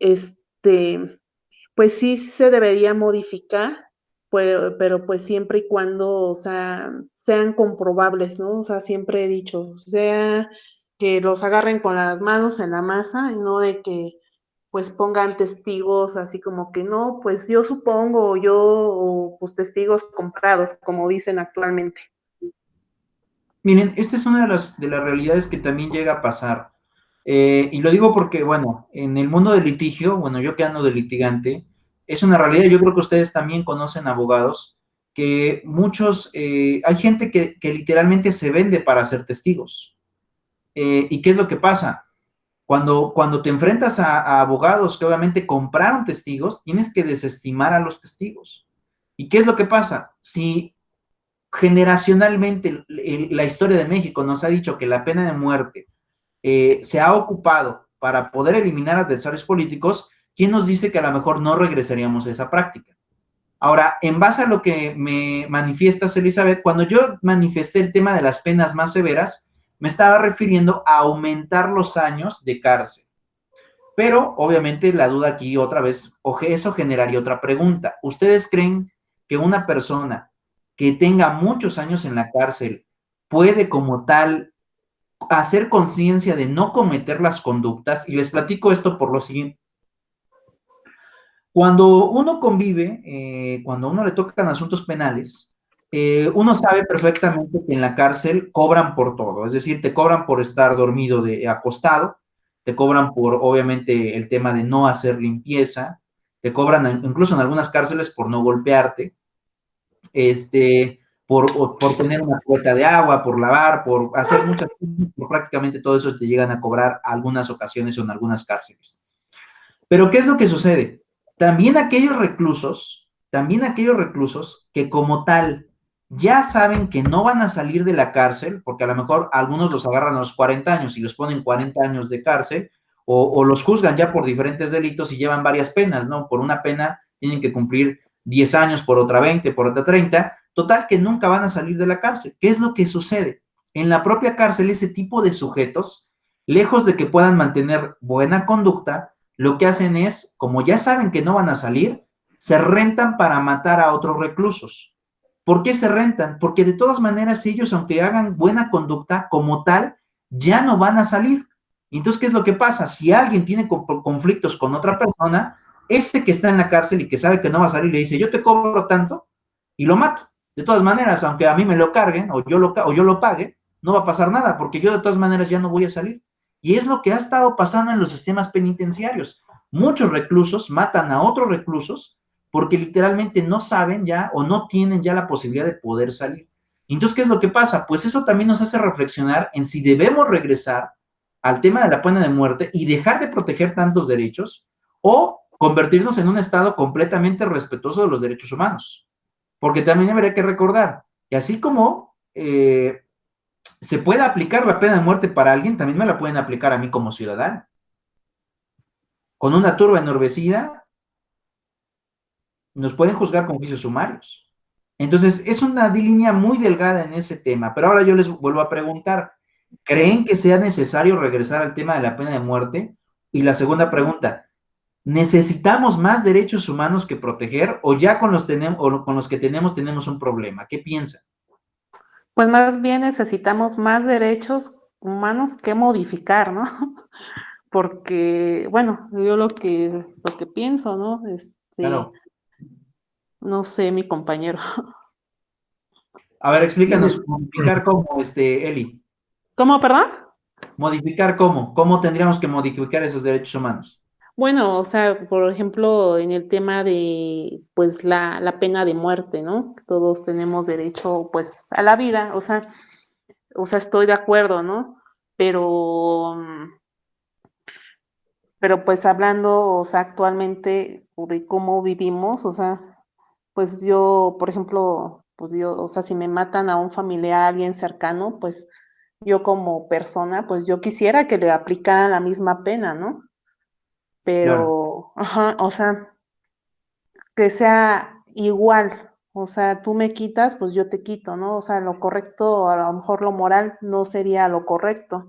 pues sí se debería modificar, pero pues siempre y cuando, o sea, sean comprobables, ¿no? O sea, siempre he dicho, o sea, que los agarren con las manos en la masa y no de que pues pongan testigos así como que no, pues yo supongo, o pues testigos comprados, como dicen actualmente. Miren, esta es una de las realidades que también llega a pasar. Y lo digo porque, bueno, en el mundo del litigio, bueno, yo que ando de litigante, es una realidad, yo creo que ustedes también conocen abogados, que muchos, hay gente que literalmente se vende para ser testigos. ¿Y qué es lo que pasa? Cuando te enfrentas a abogados que obviamente compraron testigos, tienes que desestimar a los testigos. ¿Y qué es lo que pasa? Si generacionalmente la historia de México nos ha dicho que la pena de muerte se ha ocupado para poder eliminar adversarios políticos, ¿quién nos dice que a lo mejor no regresaríamos a esa práctica? Ahora, en base a lo que me manifiestas, Elizabeth, cuando yo manifesté el tema de las penas más severas, me estaba refiriendo a aumentar los años de cárcel. Pero, obviamente, la duda aquí otra vez, eso generaría otra pregunta. ¿Ustedes creen que una persona que tenga muchos años en la cárcel puede como tal hacer conciencia de no cometer las conductas? Y les platico esto por lo siguiente. Cuando uno convive, cuando a uno le tocan asuntos penales, uno sabe perfectamente que en la cárcel cobran por todo, es decir, te cobran por estar dormido acostado, te cobran por, obviamente, el tema de no hacer limpieza, te cobran incluso en algunas cárceles por no golpearte, por tener una cuota de agua, por lavar, por hacer muchas cosas, por prácticamente todo eso te llegan a cobrar algunas ocasiones o en algunas cárceles. Pero ¿qué es lo que sucede? También aquellos reclusos que como tal ya saben que no van a salir de la cárcel, porque a lo mejor algunos los agarran a los 40 años y los ponen 40 años de cárcel, o los juzgan ya por diferentes delitos y llevan varias penas, ¿no? Por una pena tienen que cumplir 10 años, por otra 20, por otra 30, total que nunca van a salir de la cárcel. ¿Qué es lo que sucede? En la propia cárcel, ese tipo de sujetos, lejos de que puedan mantener buena conducta, lo que hacen es, como ya saben que no van a salir, se rentan para matar a otros reclusos. ¿Por qué se rentan? Porque de todas maneras ellos, aunque hagan buena conducta como tal, ya no van a salir. Entonces, ¿qué es lo que pasa? Si alguien tiene conflictos con otra persona, ese que está en la cárcel y que sabe que no va a salir, le dice, yo te cobro tanto y lo mato. De todas maneras, aunque a mí me lo carguen o yo lo pague, no va a pasar nada, porque yo de todas maneras ya no voy a salir. Y es lo que ha estado pasando en los sistemas penitenciarios. Muchos reclusos matan a otros reclusos porque literalmente no saben ya o no tienen ya la posibilidad de poder salir. Entonces, ¿qué es lo que pasa? Pues eso también nos hace reflexionar en si debemos regresar al tema de la pena de muerte y dejar de proteger tantos derechos o convertirnos en un Estado completamente respetuoso de los derechos humanos. Porque también habría que recordar que así como se puede aplicar la pena de muerte para alguien, también me la pueden aplicar a mí como ciudadano. Con una turba ennorvecida, nos pueden juzgar con juicios sumarios. Entonces, es una línea muy delgada en ese tema. Pero ahora yo les vuelvo a preguntar, ¿creen que sea necesario regresar al tema de la pena de muerte? Y la segunda pregunta, ¿necesitamos más derechos humanos que proteger o ya con los que tenemos un problema? ¿Qué piensan? Pues más bien necesitamos más derechos humanos que modificar, ¿no? Porque, bueno, yo lo que pienso, ¿no? Claro. No sé, mi compañero. A ver, Sí, explícanos, modificar cómo, Eli. ¿Cómo, perdón? Modificar cómo. ¿Cómo tendríamos que modificar esos derechos humanos? Bueno, o sea, por ejemplo, en el tema de, pues, la pena de muerte, ¿no? Todos tenemos derecho, pues, a la vida, o sea, estoy de acuerdo, ¿no? Pero, pero pues hablando, o sea, actualmente de cómo vivimos, o sea, pues yo, por ejemplo, pues yo, o sea, si me matan a un familiar, a alguien cercano, pues yo como persona, pues yo quisiera que le aplicaran la misma pena, ¿no? Claro, Pero, ajá, o sea, que sea igual, o sea, tú me quitas, pues yo te quito, ¿no? O sea, lo correcto, a lo mejor lo moral no sería lo correcto,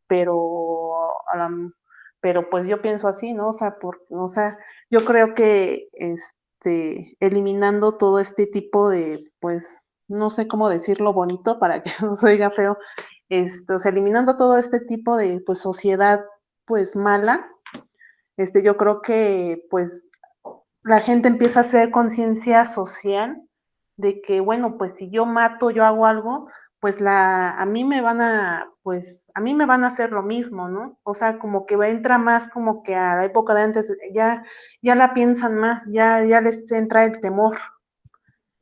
pero, pero pues yo pienso así, ¿no? O sea, yo creo que, eliminando todo este tipo de, pues, no sé cómo decirlo bonito para que no se oiga feo, o sea, eliminando todo este tipo de, pues, sociedad, pues, mala, yo creo que, pues, la gente empieza a hacer conciencia social de que, bueno, pues si yo mato, yo hago algo, pues a mí me van a hacer lo mismo, ¿no? O sea, como que entra más como que a la época de antes, ya la piensan más, ya les entra el temor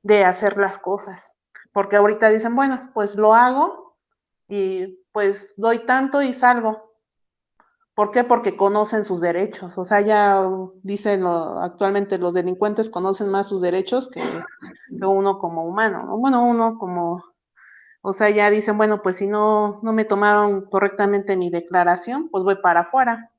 de hacer las cosas, porque ahorita dicen, bueno, pues lo hago y pues doy tanto y salgo. ¿Por qué? Porque conocen sus derechos, o sea, ya dicen actualmente los delincuentes conocen más sus derechos que uno como humano, ¿no? Bueno, uno como, o sea, ya dicen, bueno, pues si no me tomaron correctamente mi declaración, pues voy para afuera.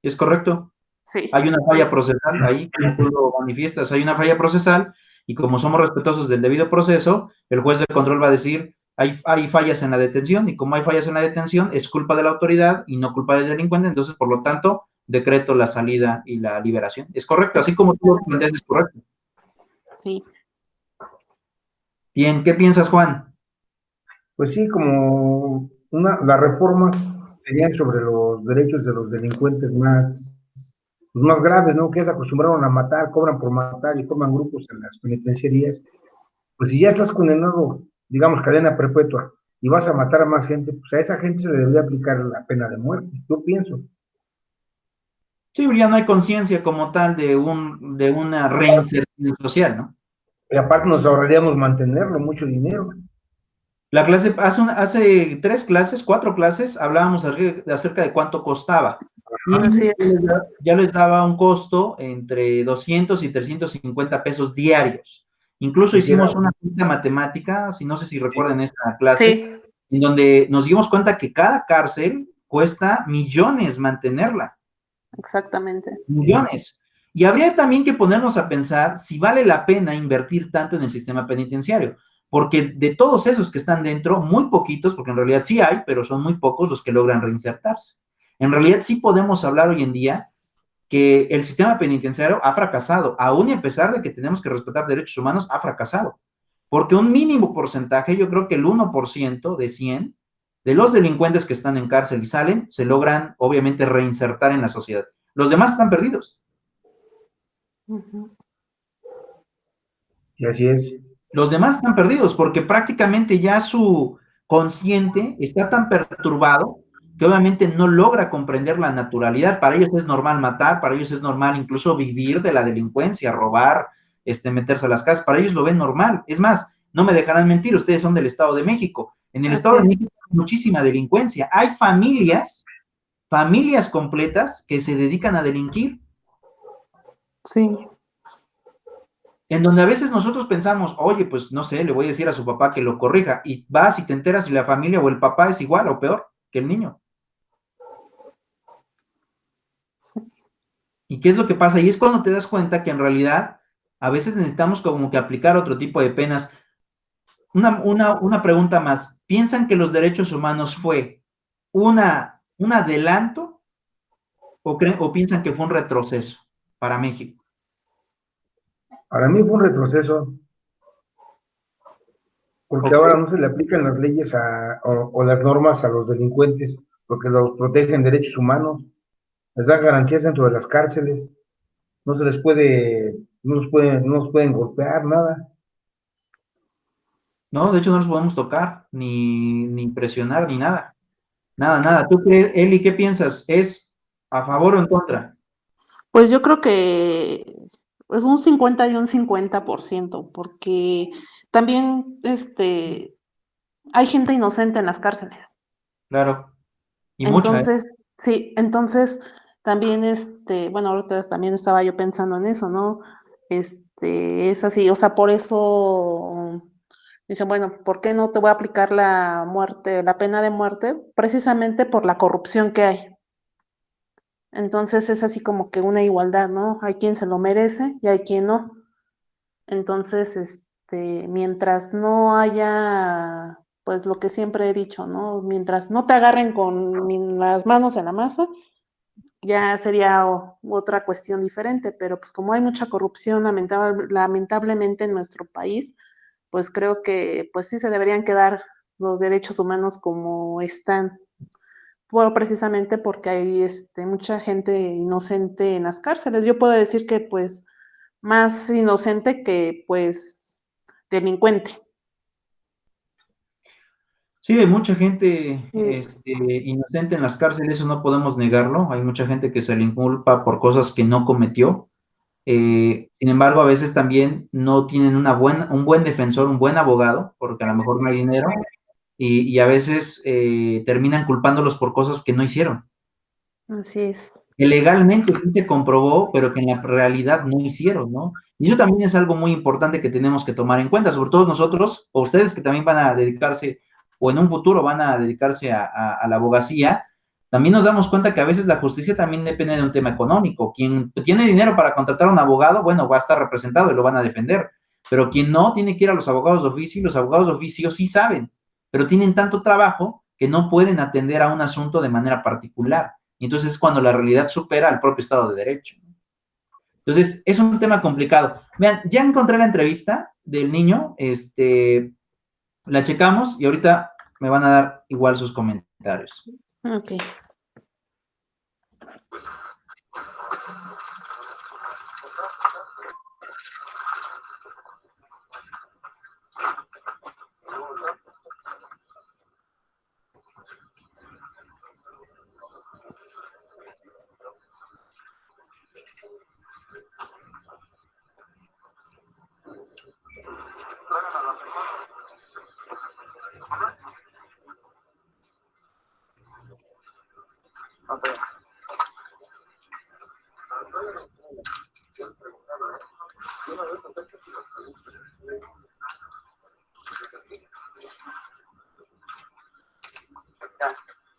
Es correcto. Sí. Hay una falla procesal, ahí como tú lo manifiestas, hay una falla procesal y como somos respetuosos del debido proceso, el juez de control va a decir, hay fallas en la detención y como hay fallas en la detención, es culpa de la autoridad y no culpa del delincuente, entonces, por lo tanto, decreto la salida y la liberación. Es correcto, así como tú lo planteas, es correcto. Sí. Bien, ¿qué piensas, Juan? Pues sí, como las reformas serían sobre los derechos de los delincuentes más graves, ¿no? Que se acostumbraron a matar, cobran por matar y forman grupos en las penitenciarías. Pues si ya estás condenado, digamos, cadena perpetua, y vas a matar a más gente, pues a esa gente se le debería aplicar la pena de muerte, yo pienso. Sí, ya no hay conciencia como tal de una reinserción social, ¿no? Y aparte nos ahorraríamos mantenerlo, mucho dinero. La clase, hace 3 clases, 4 clases, hablábamos acerca de cuánto costaba. Y Así es. ya les daba un costo entre 200 y 350 pesos diarios. Incluso hicimos una cuenta matemática, no sé si recuerdan esta clase, Sí, en donde nos dimos cuenta que cada cárcel cuesta millones mantenerla. exactamente. Millones. Y habría también que ponernos a pensar si vale la pena invertir tanto en el sistema penitenciario, porque de todos esos que están dentro, muy poquitos, porque en realidad sí hay, pero son muy pocos los que logran reinsertarse. En realidad sí podemos hablar hoy en día que el sistema penitenciario ha fracasado, aún y a pesar de que tenemos que respetar derechos humanos, ha fracasado. Porque un mínimo porcentaje, yo creo que el 1% de 100 de los delincuentes que están en cárcel y salen, se logran obviamente reinsertar en la sociedad. Los demás están perdidos. Ujú. Y así es. Los demás están perdidos porque prácticamente ya su consciente está tan perturbado que obviamente no logra comprender la naturalidad. Para ellos es normal matar, para ellos es normal incluso vivir de la delincuencia, robar, meterse a las casas. Para ellos lo ven normal. Es más, no me dejarán mentir, ustedes son del Estado de México. En el Así Estado de es. México hay muchísima delincuencia. Hay familias completas que se dedican a delinquir. Sí. En donde a veces nosotros pensamos, oye, pues no sé, le voy a decir a su papá que lo corrija, y vas y te enteras si la familia o el papá es igual o peor que el niño. Sí. ¿Y qué es lo que pasa? Y es cuando te das cuenta que en realidad a veces necesitamos como que aplicar otro tipo de penas. Una pregunta más. ¿Piensan que los derechos humanos fue un adelanto o piensan que fue un retroceso para México? Para mí fue un retroceso, porque Ok. ahora no se le aplican las leyes o las normas a los delincuentes, porque los protegen derechos humanos, les dan garantías dentro de las cárceles, no se les puede, no los pueden golpear, nada. No, de hecho no los podemos tocar, ni presionar, ni nada. Nada, nada. ¿Tú qué, Eli, qué piensas? ¿Es a favor o en contra? Pues yo creo que es un 50 y un 50%, porque también hay gente inocente en las cárceles. Claro. Y mucha, ¿eh? Entonces, sí, entonces también bueno, ahorita también estaba yo pensando en eso, ¿no? Es así, o sea, por eso dicen, bueno, ¿por qué no te voy a aplicar la muerte, la pena de muerte? Precisamente por la corrupción que hay. Entonces es así como que una igualdad, ¿no? Hay quien se lo merece y hay quien no. Entonces, mientras no haya, pues lo que siempre he dicho, ¿no? Mientras no te agarren con las manos en la masa, ya sería otra cuestión diferente, pero pues como hay mucha corrupción lamentablemente en nuestro país, pues creo que pues sí se deberían quedar los derechos humanos como están. Bueno, precisamente porque hay mucha gente inocente en las cárceles. Yo puedo decir que pues más inocente que pues delincuente. Sí, hay mucha gente inocente en las cárceles, eso no podemos negarlo. Hay mucha gente que se le inculpa por cosas que no cometió. Sin embargo, a veces también no tienen un buen defensor, un buen abogado, porque a lo mejor no hay dinero, y a veces terminan culpándolos por cosas que no hicieron. Así es. Que legalmente sí se comprobó, pero que en la realidad no hicieron, ¿no? Y eso también es algo muy importante que tenemos que tomar en cuenta, sobre todo nosotros, o ustedes que también van a dedicarse, o en un futuro van a dedicarse a la abogacía, también nos damos cuenta que a veces la justicia también depende de un tema económico. Quien tiene dinero para contratar a un abogado, bueno, va a estar representado y lo van a defender. Pero quien no, tiene que ir a los abogados de oficio, y los abogados de oficio sí saben, pero tienen tanto trabajo que no pueden atender a un asunto de manera particular. Y entonces es cuando la realidad supera al propio Estado de Derecho. Entonces, es un tema complicado. Vean, ya encontré la entrevista del niño, la checamos y ahorita me van a dar igual sus comentarios. Ok.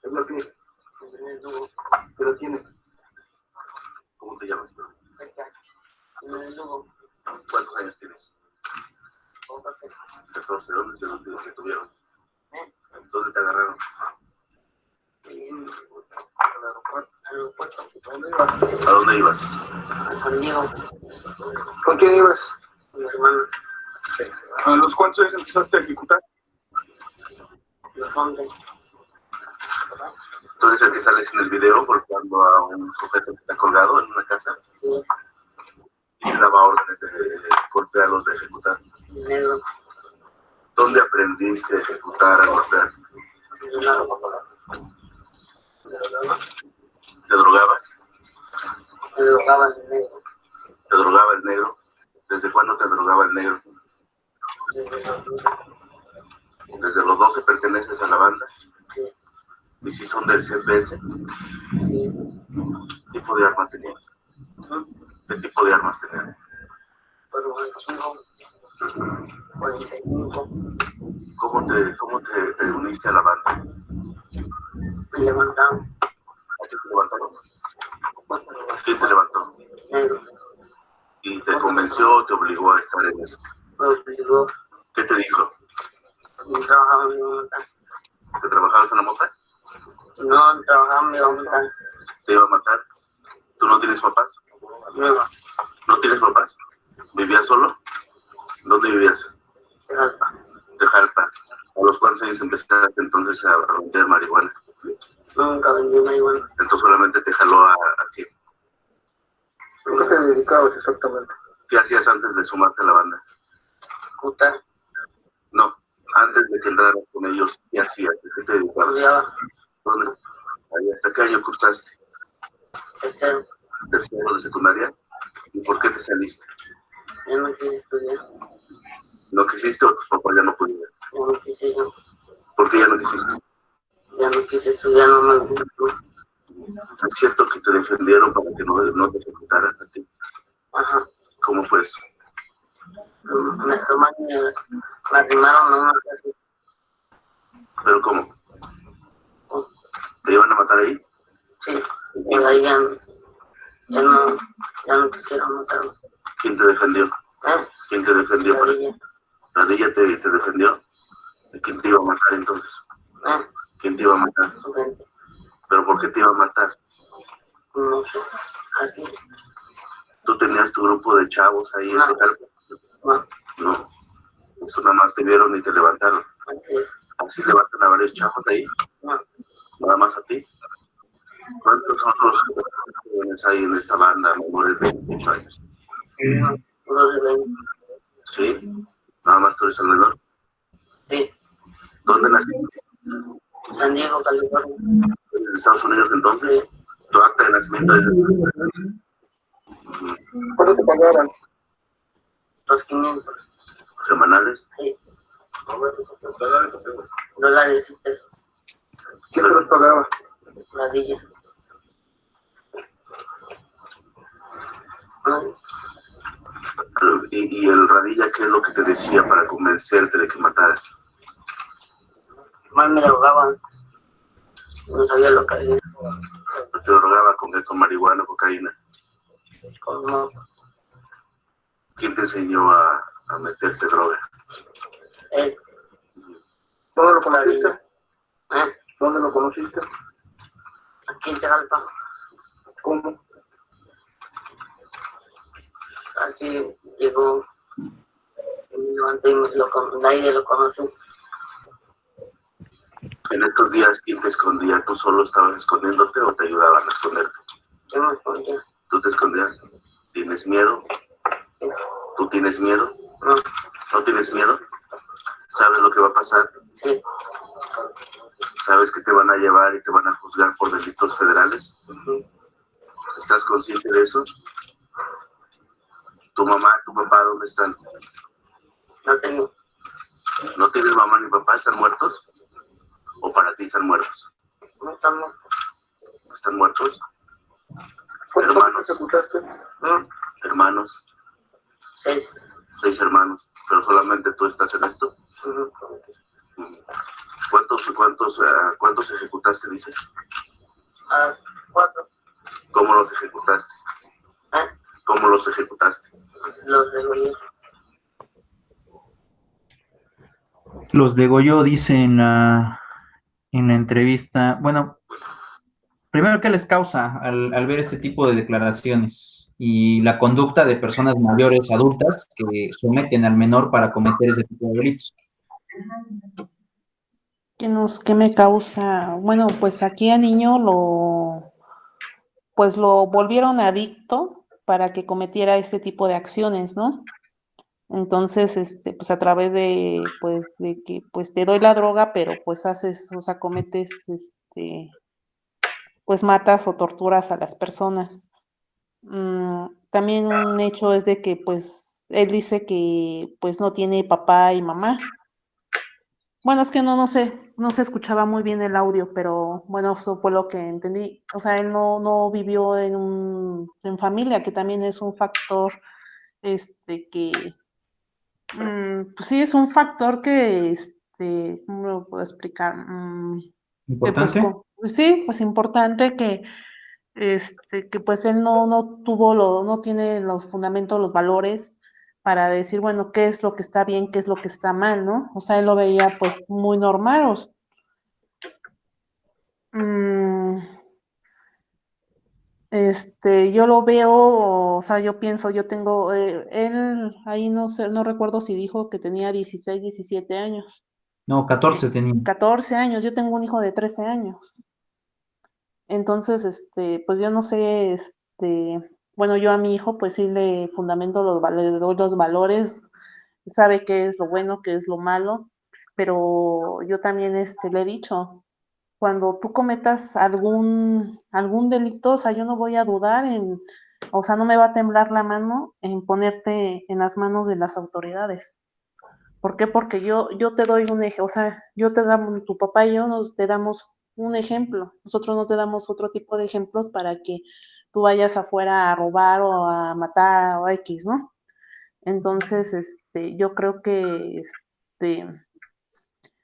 Es lo que pero tiene. ¿Cómo te llamas? ¿Cuántos años tienes? 14. ¿Dónde te los digo que tuvieron? ¿Dónde te agarraron? ¿A dónde ibas? Con Diego, ¿Con quién ibas? mi hermano, ¿A los cuántos años empezaste a ejecutar? los 11. Tú eres el que sales en el video golpeando a un sujeto que está colgado en una casa Sí, y daba órdenes de golpearlos, de ejecutar. negro, ¿Dónde aprendiste a ejecutar, a golpear? de lado, ¿Te drogabas? me drogaba el negro, ¿Te drogaba el negro? ¿Desde cuándo te drogaba el negro? desde los 12. ¿Desde los 12 perteneces a la banda? Sí, ¿Y si son del CPS? sí, ¿Qué tipo de arma tenían? ¿Qué tipo de armas tenían? 45, 45, ¿Cómo te uniste a la banda? me levantaban, ¿A quién te levantaron? ¿Quién te levantó? negro, ¿Y te convenció o te obligó a estar en eso? me obligó, ¿Qué te dijo? y trabajaba, me iba a matar. ¿Que trabajabas en la mota? Si no trabajaba, me iba a matar. ¿Te iba a matar? ¿Tú no tienes papás? Nueva, ¿No tienes papás? ¿Vivías solo? ¿Dónde vivías? de Jalpa, De Jalpa. ¿A los cuántos años empezaste entonces a vender marihuana? nunca vendí marihuana. Entonces solamente te jaló a ti. ¿A qué te dedicabas exactamente? ¿Qué hacías antes de sumarte a la banda? Ejecutar, No, antes de que entraras con ellos, ¿qué hacías? ¿De qué te dedicabas? estudiaba, ¿Dónde? Ahí, ¿hasta qué año cursaste? tercero, ¿Tercero de secundaria? ¿Y por qué te saliste? ya no quise estudiar, ¿No quisiste o tus papás ya no pudieron? ya no quise yo, ¿Por qué ya no quisiste? ya no quise estudiar, no me gustó. Es cierto que te defendieron para que no te ejecutaran a ti. Ajá, ¿Cómo fue eso? me arrimaron a una casa. ¿Pero cómo? ¿Te iban a matar ahí? Sí, por ahí ya no quisieron matarme. ¿Quién te defendió? ¿Quién te defendió? Padilla, ¿Radilla te defendió? ¿Y quién te iba a matar entonces? ¿Quién te iba a matar? su gente, ¿Pero por qué te iba a matar? no sé, así, ¿Tú tenías tu grupo de chavos ahí en No. tu Jalpa? no, No. Eso nada más te vieron y te levantaron. así es, ¿Así levantan a varios chavos ahí? no, ¿Nada más a ti? ¿Cuántos otros jóvenes hay en esta banda menores de 28 años? uno de 20, ¿Sí? ¿Nada más tú eres el menor? sí, ¿Dónde naciste? San Diego, California. ¿En Estados Unidos entonces? ¿Tu acta de nacimiento es de... ¿Cuánto te pagaban? Los 500. semanales? Sí. Dólares y pesos. ¿Quién te los pagaba? La dilla. ¿Y el Radilla qué es lo que te decía para convencerte de que mataras? Más me drogaban. No sabía lo que hacía. ¿Te drogaba con qué? ¿Con marihuana o cocaína? Con moto. ¿Quién te enseñó a meterte droga? Él. ¿Dónde lo conociste? ¿Eh? ¿Dónde lo conociste? Aquí en Tegalpa. ¿Cómo? Así llegó. Me levanté y nadie lo conoce. En estos días, ¿quién te escondía? ¿Tú solo estabas escondiéndote o te ayudaban a esconderte? Yo me escondía. ¿Tú te escondías? ¿Tienes miedo? ¿Tú tienes miedo? No. ¿No tienes miedo? ¿Sabes lo que va a pasar? Sí. ¿Sabes que te van a llevar y te van a juzgar por delitos federales? ¿Estás consciente de eso? ¿Tu mamá, tu papá, dónde están? No tengo. ¿No tienes mamá ni papá? ¿Están muertos? ¿O para ti están muertos? No estamos. ¿Están muertos? ¿Cuántos Hermanos. ejecutaste? Hermanos. 6. 6 hermanos. ¿Pero solamente tú estás en esto? ¿Cuántos ejecutaste, dices? 4. ¿Cómo los ejecutaste? ¿Cómo los ejecutaste? Los degollé. Los degolló, dice en la entrevista. Bueno, primero, ¿qué les causa al ver este tipo de declaraciones y la conducta de personas mayores, adultas, que someten al menor para cometer ese tipo de delitos? ¿Qué me causa? Bueno, pues aquí a niño pues lo volvieron adicto para que cometiera ese tipo de acciones, ¿no? Entonces, pues a través pues, de que, pues te doy la droga, pero pues haces, o sea, cometes, pues matas o torturas a las personas. También un hecho es de que, pues, él dice que, pues, no tiene papá y mamá. Bueno, es que no sé, no se escuchaba muy bien el audio, pero bueno, eso fue lo que entendí. O sea, él no vivió en familia, que también es un factor, que, pues sí, es un factor que, ¿cómo lo puedo explicar? Que pues, ¿Importante? pues sí, pues importante que pues él no tiene los fundamentos, los valores para decir, bueno, qué es lo que está bien, qué es lo que está mal, ¿no? O sea, él lo veía pues muy normal. Yo lo veo, o sea, yo pienso, yo tengo, él ahí no sé, no recuerdo si dijo que tenía 16, 17 años. No, 14 tenía. 14 años, yo tengo un hijo de 13 años. Entonces, pues yo no sé, bueno, yo a mi hijo pues sí le fundamento le doy los valores, sabe qué es lo bueno, qué es lo malo, pero yo también le he dicho, cuando tú cometas algún delito, o sea, yo no voy a dudar o sea, no me va a temblar la mano en ponerte en las manos de las autoridades. ¿Por qué? Porque yo te doy un eje, o sea, tu papá y yo te damos un ejemplo. Nosotros no te damos otro tipo de ejemplos para que tú vayas afuera a robar o a matar o X, ¿no? Entonces, yo creo que,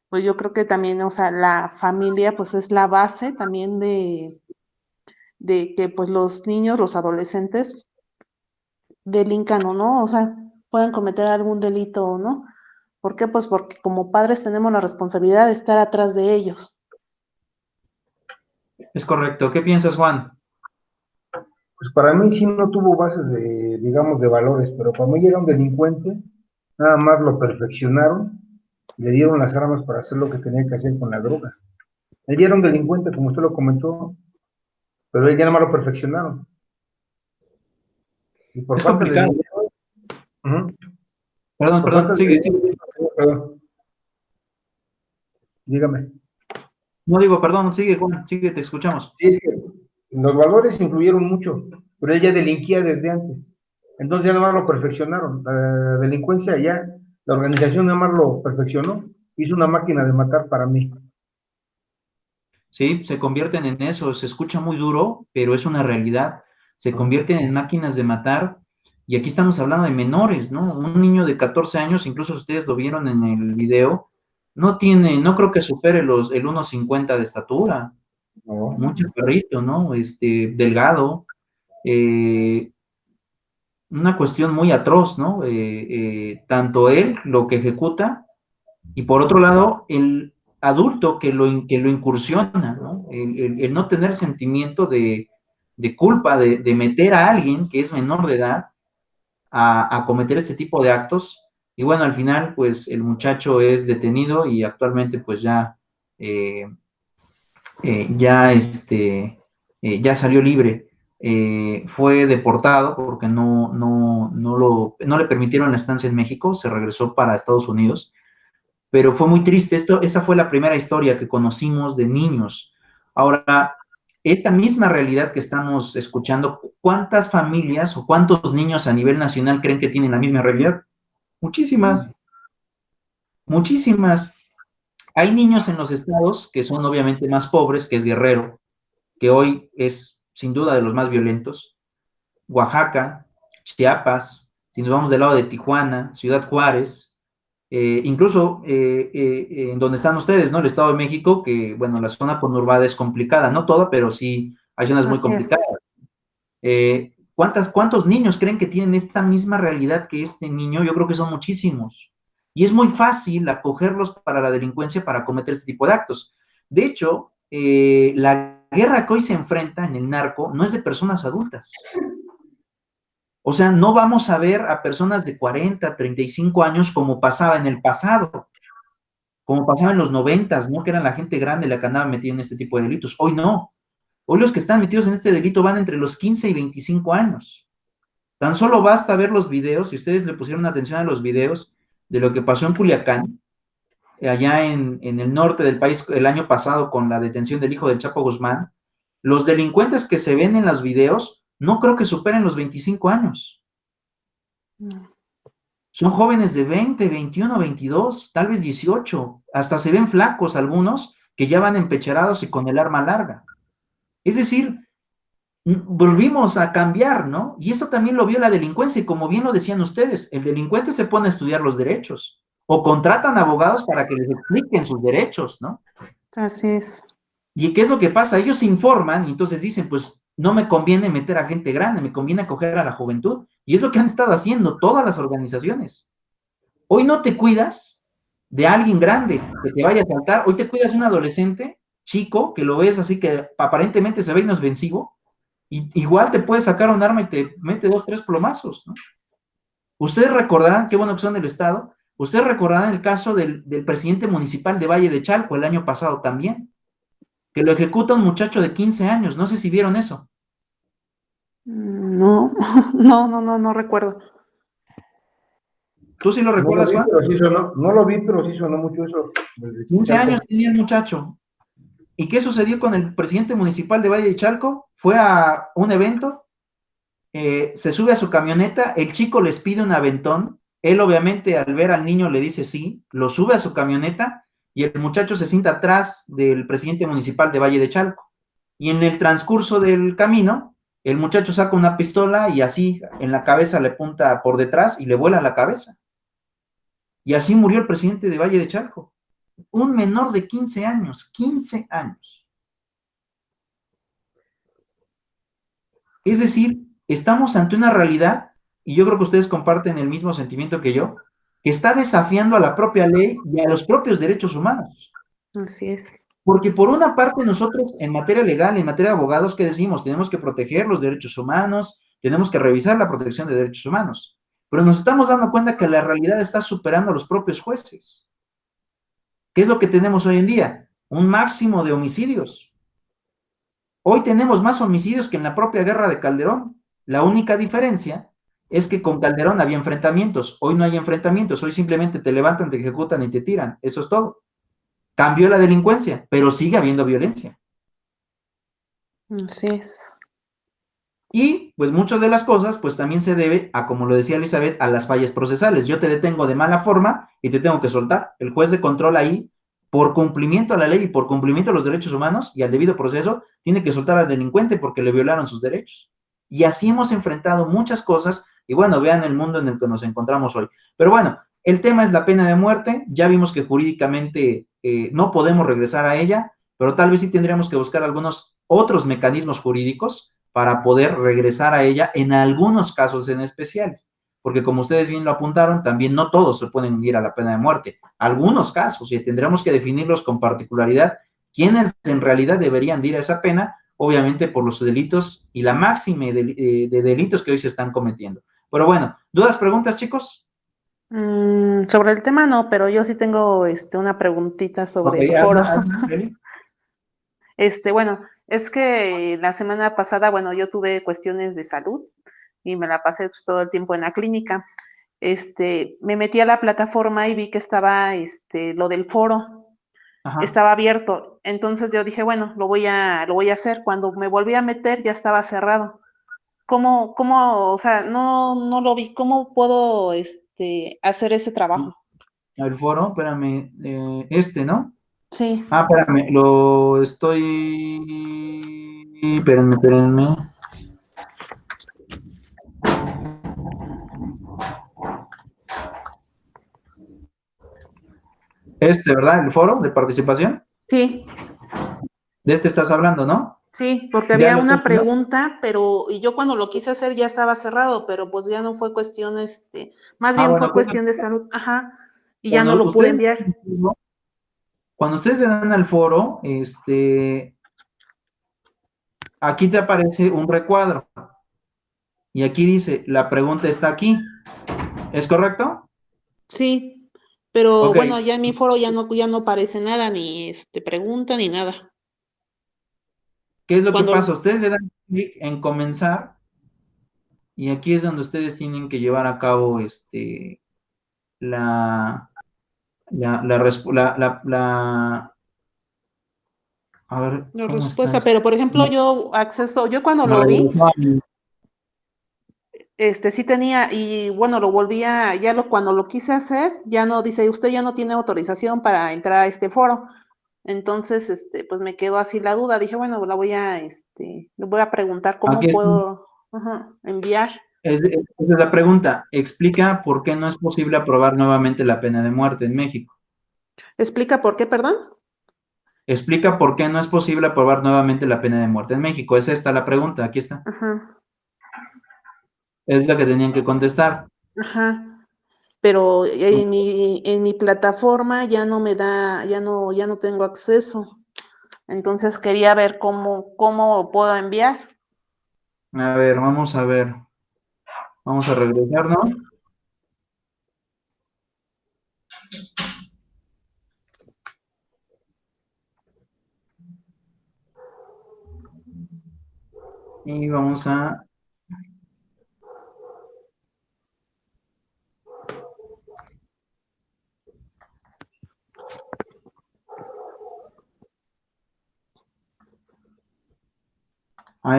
pues yo creo que también, o sea, la familia, pues es la base también de que, pues los niños, los adolescentes delincan o no, o sea, puedan cometer algún delito o no. ¿Por qué? Pues porque como padres tenemos la responsabilidad de estar atrás de ellos. Es correcto. ¿Qué piensas, Juan? Pues para mí sí no tuvo bases de, digamos, de valores, pero para mí era un delincuente, nada más lo perfeccionaron, le dieron las armas para hacer lo que tenía que hacer con la droga. Él ya era un delincuente, como usted lo comentó, pero él ya nada más lo perfeccionaron. Y por Es falta de complicado. dinero, Perdón, por falta de sigue. dinero, perdón, dígame. No digo, perdón, sigue, Juan, sigue, te escuchamos. Sí, es que los valores influyeron mucho, pero ella delinquía desde antes. Entonces ya nada más lo perfeccionaron. La delincuencia ya, la organización nada más lo perfeccionó. Hizo una máquina de matar para mí. Sí, se convierten en eso, se escucha muy duro, pero es una realidad. Se convierten en máquinas de matar, y aquí estamos hablando de menores, ¿no? Un niño de 14 años, incluso ustedes lo vieron en el video, no creo que supere el 1,50 de estatura, No. muy chaparrito, ¿no? Delgado, eh, una cuestión muy atroz, ¿no? Tanto él, lo que ejecuta, y por otro lado, el adulto que lo incursiona, ¿no? El no tener sentimiento de culpa, de meter a alguien que es menor de edad a cometer este tipo de actos. Y bueno, al final, pues el muchacho es detenido y actualmente, pues eh, ya, ya salió libre. Fue deportado porque no le permitieron la estancia en México, se regresó para Estados Unidos, pero fue muy triste. Esa fue la primera historia que conocimos de niños. Ahora, esta misma realidad que estamos escuchando, ¿cuántas familias o cuántos niños a nivel nacional creen que tienen la misma realidad? Muchísimas, muchísimas. Hay niños en los estados que son obviamente más pobres, que es Guerrero, que hoy es sin duda de los más violentos, Oaxaca, Chiapas, si nos vamos del lado de Tijuana, Ciudad Juárez, incluso en donde están ustedes, ¿no? El Estado de México, que, bueno, la zona conurbada es complicada, no toda, pero sí hay zonas muy Así es. complicadas. ¿Cuántos niños creen que tienen esta misma realidad que este niño? Yo creo que son muchísimos. Y es muy fácil acogerlos para la delincuencia, para cometer este tipo de actos. De hecho, la guerra que hoy se enfrenta en el narco no es de personas adultas. O sea, no vamos a ver a personas de 40, 35 años como pasaba en el pasado, como pasaba en los 90, ¿no? Que eran la gente grande la que andaba metida en este tipo de delitos. Hoy no. Hoy los que están metidos en este delito van entre los 15 y 25 años. Tan solo basta ver los videos, si ustedes le pusieron atención a los videos de lo que pasó en Culiacán, allá en el norte del país el año pasado con la detención del hijo del Chapo Guzmán, los delincuentes que se ven en los videos no creo que superen los 25 años. Son jóvenes de 20, 21, 22, tal vez 18, hasta se ven flacos algunos que ya van empecherados y con el arma larga. Es decir, volvimos a cambiar, ¿no? Y esto también lo vio la delincuencia, y como bien lo decían ustedes, el delincuente se pone a estudiar los derechos, o contratan abogados para que les expliquen sus derechos, ¿no? Así es. ¿Y qué es lo que pasa? Ellos se informan y entonces dicen, pues no me conviene meter a gente grande, me conviene acoger a la juventud. Y es lo que han estado haciendo todas las organizaciones. Hoy no te cuidas de alguien grande que te vaya a saltar, hoy te cuidas de un adolescente chico que lo ves así que aparentemente se ve inofensivo, y igual te puede sacar un arma y te mete 2, 3 plomazos, ¿no? Ustedes recordarán, qué bueno que son del Estado, ustedes recordarán el caso del presidente municipal de Valle de Chalco el año pasado también, que lo ejecuta un muchacho de 15 años, no sé si vieron eso. No, no recuerdo. ¿Tú sí lo No lo recuerdas, vi, Juan? pero sí sonó, no lo vi, pero sí sonó mucho eso. 15 años tenía el muchacho. ¿Y qué sucedió con el presidente municipal de Valle de Chalco? Fue a un evento, se sube a su camioneta, el chico les pide un aventón, él obviamente al ver al niño le dice sí, lo sube a su camioneta y el muchacho se sienta atrás del presidente municipal de Valle de Chalco. Y en el transcurso del camino, el muchacho saca una pistola y así en la cabeza le apunta por detrás y le vuela la cabeza. Y así murió el presidente de Valle de Chalco. Un menor de 15 años, 15 años. Es decir, estamos ante una realidad, y yo creo que ustedes comparten el mismo sentimiento que yo, que está desafiando a la propia ley y a los propios derechos humanos. Así es. Porque por una parte nosotros en materia legal, en materia de abogados, ¿qué decimos? Tenemos que proteger los derechos humanos, tenemos que revisar la protección de derechos humanos, pero nos estamos dando cuenta que la realidad está superando a los propios jueces. ¿Qué es lo que tenemos hoy en día? Un máximo de homicidios. Hoy tenemos más homicidios que en la propia guerra de Calderón. La única diferencia es que con Calderón había enfrentamientos. Hoy no hay enfrentamientos. Hoy simplemente te levantan, te ejecutan y te tiran. Eso es todo. cambió la delincuencia, pero sigue habiendo violencia. Así es. Y pues muchas de las cosas pues también se debe a, como lo decía Elizabeth, a las fallas procesales. Yo te detengo de mala forma y te tengo que soltar. El juez de control ahí, por cumplimiento a la ley y por cumplimiento a los derechos humanos y al debido proceso, tiene que soltar al delincuente porque le violaron sus derechos. Y así hemos enfrentado muchas cosas y bueno, vean el mundo en el que nos encontramos hoy. Pero bueno, el tema es la pena de muerte. Ya vimos que jurídicamente no podemos regresar a ella, pero tal vez sí tendríamos que buscar algunos otros mecanismos jurídicos para poder regresar a ella en algunos casos en especial. Porque como ustedes bien lo apuntaron, también no todos se pueden ir a la pena de muerte. Algunos casos, y tendremos que definirlos con particularidad, quiénes en realidad deberían ir a esa pena, obviamente por los delitos y la máxima de delitos que hoy se están cometiendo. Pero bueno, ¿dudas, preguntas, chicos? Sobre el tema no, pero yo sí tengo una preguntita sobre Ok, el foro. Eli. Bueno, es que la semana pasada, bueno, yo tuve cuestiones de salud y me la pasé pues, todo el tiempo en la clínica. Me metí a la plataforma y vi que estaba lo del foro, Ajá. estaba abierto. Entonces yo dije, bueno, lo voy a hacer. Cuando me volví a meter ya estaba cerrado. O sea, no lo vi. ¿Cómo puedo hacer ese trabajo? El foro, espérame, ¿no? Sí. Ah, espérame, lo estoy... Espérenme. ¿Verdad? El foro de participación. Sí. De este estás hablando, ¿no? Sí, porque ¿Ya había lo estás una viendo? pregunta, y yo cuando lo quise hacer ya estaba cerrado, pero pues ya no fue cuestión, más bien Bueno, fue cuestión de salud, ajá, y ya no cuando lo pude ustedes, enviar. cuando ustedes le dan al foro, aquí te aparece un recuadro. Y aquí dice, la pregunta está aquí. ¿Es correcto? Sí, pero Ok. bueno, ya en mi foro ya no aparece nada, ni pregunta, ni nada. ¿Qué es lo que pasa? Cuando, Ustedes le dan clic en comenzar y aquí es donde ustedes tienen que llevar a cabo la, a ver, la ¿cómo está respuesta, esto? pero por ejemplo, yo cuando lo vi, sí tenía, y bueno, cuando lo quise hacer, ya no dice, usted ya no tiene autorización para entrar a este foro. Entonces, pues me quedó así la duda. Dije, bueno, le voy a preguntar Aquí cómo está. puedo enviar. Esa es la pregunta. Explica por qué no es posible aprobar nuevamente la pena de muerte en México. ¿Explica por qué, perdón? Explica por qué no es posible aprobar nuevamente la pena de muerte en México. Es esta la pregunta. Aquí está. Ajá, Es la que tenían que contestar. ajá. Pero en mi plataforma ya no me da, ya no tengo acceso. Entonces quería ver cómo puedo enviar. A ver, vamos a ver. Vamos a regresar, ¿no? Y vamos a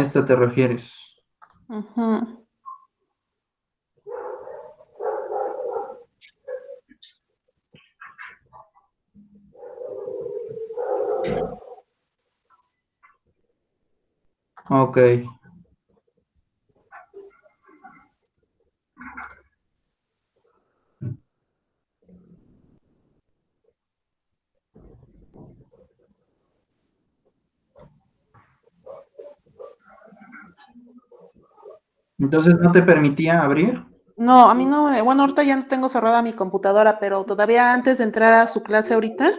esta te refieres. Ajá. Ok. Entonces, ¿no te permitía abrir? No, a mí no, bueno, ahorita ya no tengo cerrada mi computadora, pero todavía antes de entrar a su clase ahorita,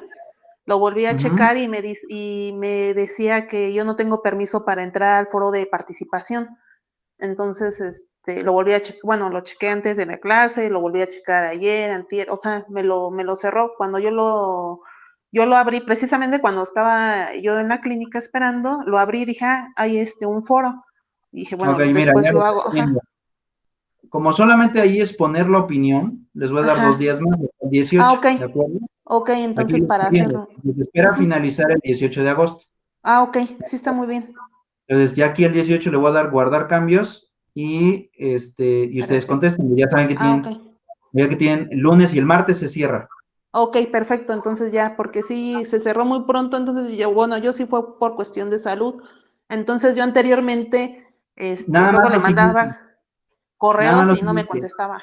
lo volví a Ujú. checar y me decía que yo no tengo permiso para entrar al foro de participación. Entonces, lo volví a checar, bueno, lo chequé antes de la clase, lo volví a checar ayer, antier, o sea, me lo cerró. Cuando yo lo abrí, precisamente cuando estaba yo en la clínica esperando, lo abrí y dije, hay un foro. Y dije, Ok, bueno, mira, después ya lo lo estoy hago, viendo. ajá, Como solamente ahí es poner la opinión, les voy a dar 2 ajá. días más, el Ah, 18, ok, ¿de acuerdo? Ok, Aquí entonces lo para estoy viendo, hacerlo. se espera Ujú. finalizar el 18 de agosto. Ah, ok, sí está muy bien. Entonces, ya aquí el 18 le voy a dar guardar cambios y y ustedes Perfecto. contestan. Ya saben que Ah, ok. tienen el lunes y el martes se cierra. Ok, perfecto. Entonces ya, porque sí se cerró muy pronto, entonces yo, bueno, yo sí fue por cuestión de salud. Entonces yo anteriormente, Nada más luego le lo siguiente, mandaba nada más correos lo y no me siguiente. contestaba.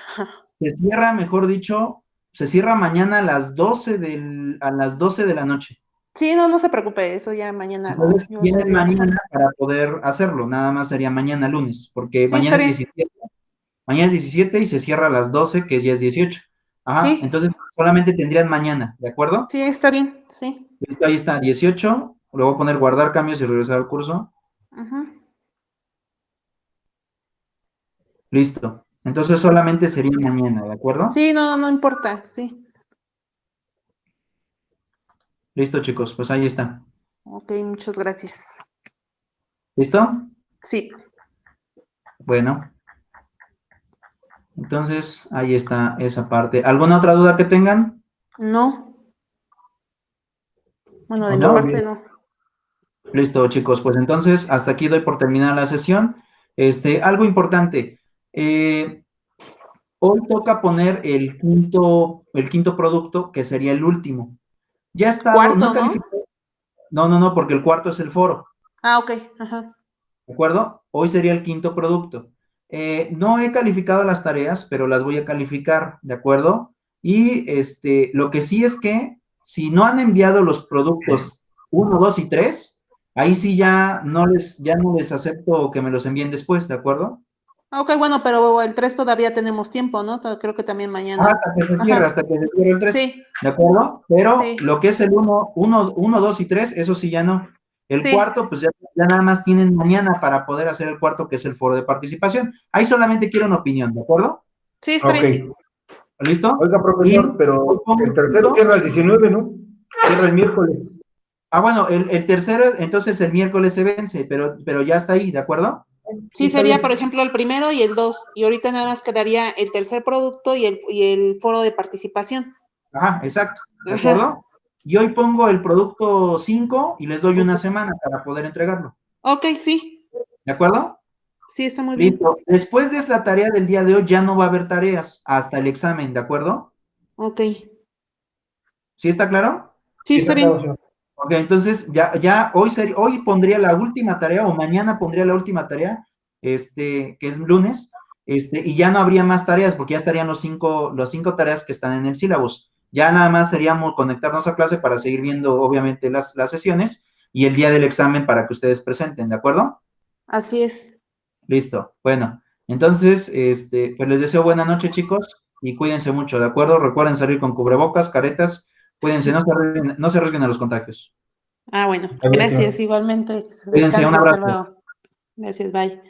Se cierra, mejor dicho, se cierra mañana a las 12 de la noche. Sí, no, no se preocupe, eso ya mañana Entonces, yo tienen veo. mañana para poder hacerlo. Nada más sería mañana lunes, porque Sí, está mañana es bien. 17. Mañana es 17 y se cierra a las 12, que ya es 18. Ajá, Sí, entonces solamente tendrían mañana, ¿de acuerdo? sí, está bien, sí. Listo, ahí está, 18. Le voy a poner guardar cambios y regresar al curso. Ujú. Listo. Entonces solamente sería mañana, ¿de acuerdo? Sí, no, no importa, sí. Listo, chicos, pues ahí está. Ok, muchas gracias. ¿Listo? Sí, Bueno, entonces ahí está esa parte. ¿Alguna otra duda que tengan? no, bueno, de mi ¿No? No, parte bien. no. Listo, chicos, pues entonces hasta aquí doy por terminada la sesión. Algo importante. Hoy toca poner el quinto producto, que sería el último. Ya ha estado, no he Cuarto, ¿no? calificado. No, no, no, porque el cuarto es el foro. Ah, ok, ajá. ¿De acuerdo? Hoy sería el quinto producto. No he calificado las tareas, pero las voy a calificar, ¿de acuerdo? Y lo que sí es que si no han enviado los productos 1, 2 y 3, ahí sí ya no les acepto que me los envíen después, ¿de acuerdo? Ah, ok, bueno, pero el 3 todavía tenemos tiempo, ¿no? Creo que también mañana. Ajá, Hasta que se cierre el 3, sí, ¿de acuerdo? Pero sí, lo que es el 1, 2 y 3, eso sí ya no. El sí, cuarto, pues ya nada más tienen mañana para poder hacer el cuarto, que es el foro de participación. Ahí solamente quiero una opinión, ¿de acuerdo? sí, está Ok. bien. ¿Listo? Oiga, Y profesor, hoy pero pongo el el tercero quinto. cierra el 19, ¿no? Cierra el miércoles. Bueno, el tercero, entonces el miércoles se vence, pero ya está ahí, ¿de acuerdo? Sí, Sí, está sería, por bien. ejemplo, el primero y el 2. Y ahorita nada más quedaría el tercer producto y el foro de participación. Ajá, exacto, ¿de Ajá. acuerdo? Y hoy pongo el producto 5 y les doy una Ok, semana para poder entregarlo, ok, sí, ¿de acuerdo? sí, está muy bien. Listo. Después de esta tarea del día de hoy ya no va a haber tareas hasta el examen, ¿de acuerdo? Ok, ¿Sí está claro? sí, Sí, está está claro, bien. señor. Ok, entonces ya hoy pondría la última tarea o mañana pondría la última tarea, que es lunes, y ya no habría más tareas porque ya estarían las cinco tareas que están en el sílabus. Ya nada más seríamos conectarnos a clase para seguir viendo, obviamente, las sesiones y el día del examen para que ustedes presenten, ¿de acuerdo? Así es. Listo. Bueno, entonces, pues les deseo buena noche, chicos, y cuídense mucho, ¿de acuerdo? Recuerden salir con cubrebocas, caretas, cuídense, no se arriesguen a los contagios. Ah, bueno, Está bien, señor. gracias igualmente. Cuídense, un Descanse, hasta abrazo. luego. Gracias, bye.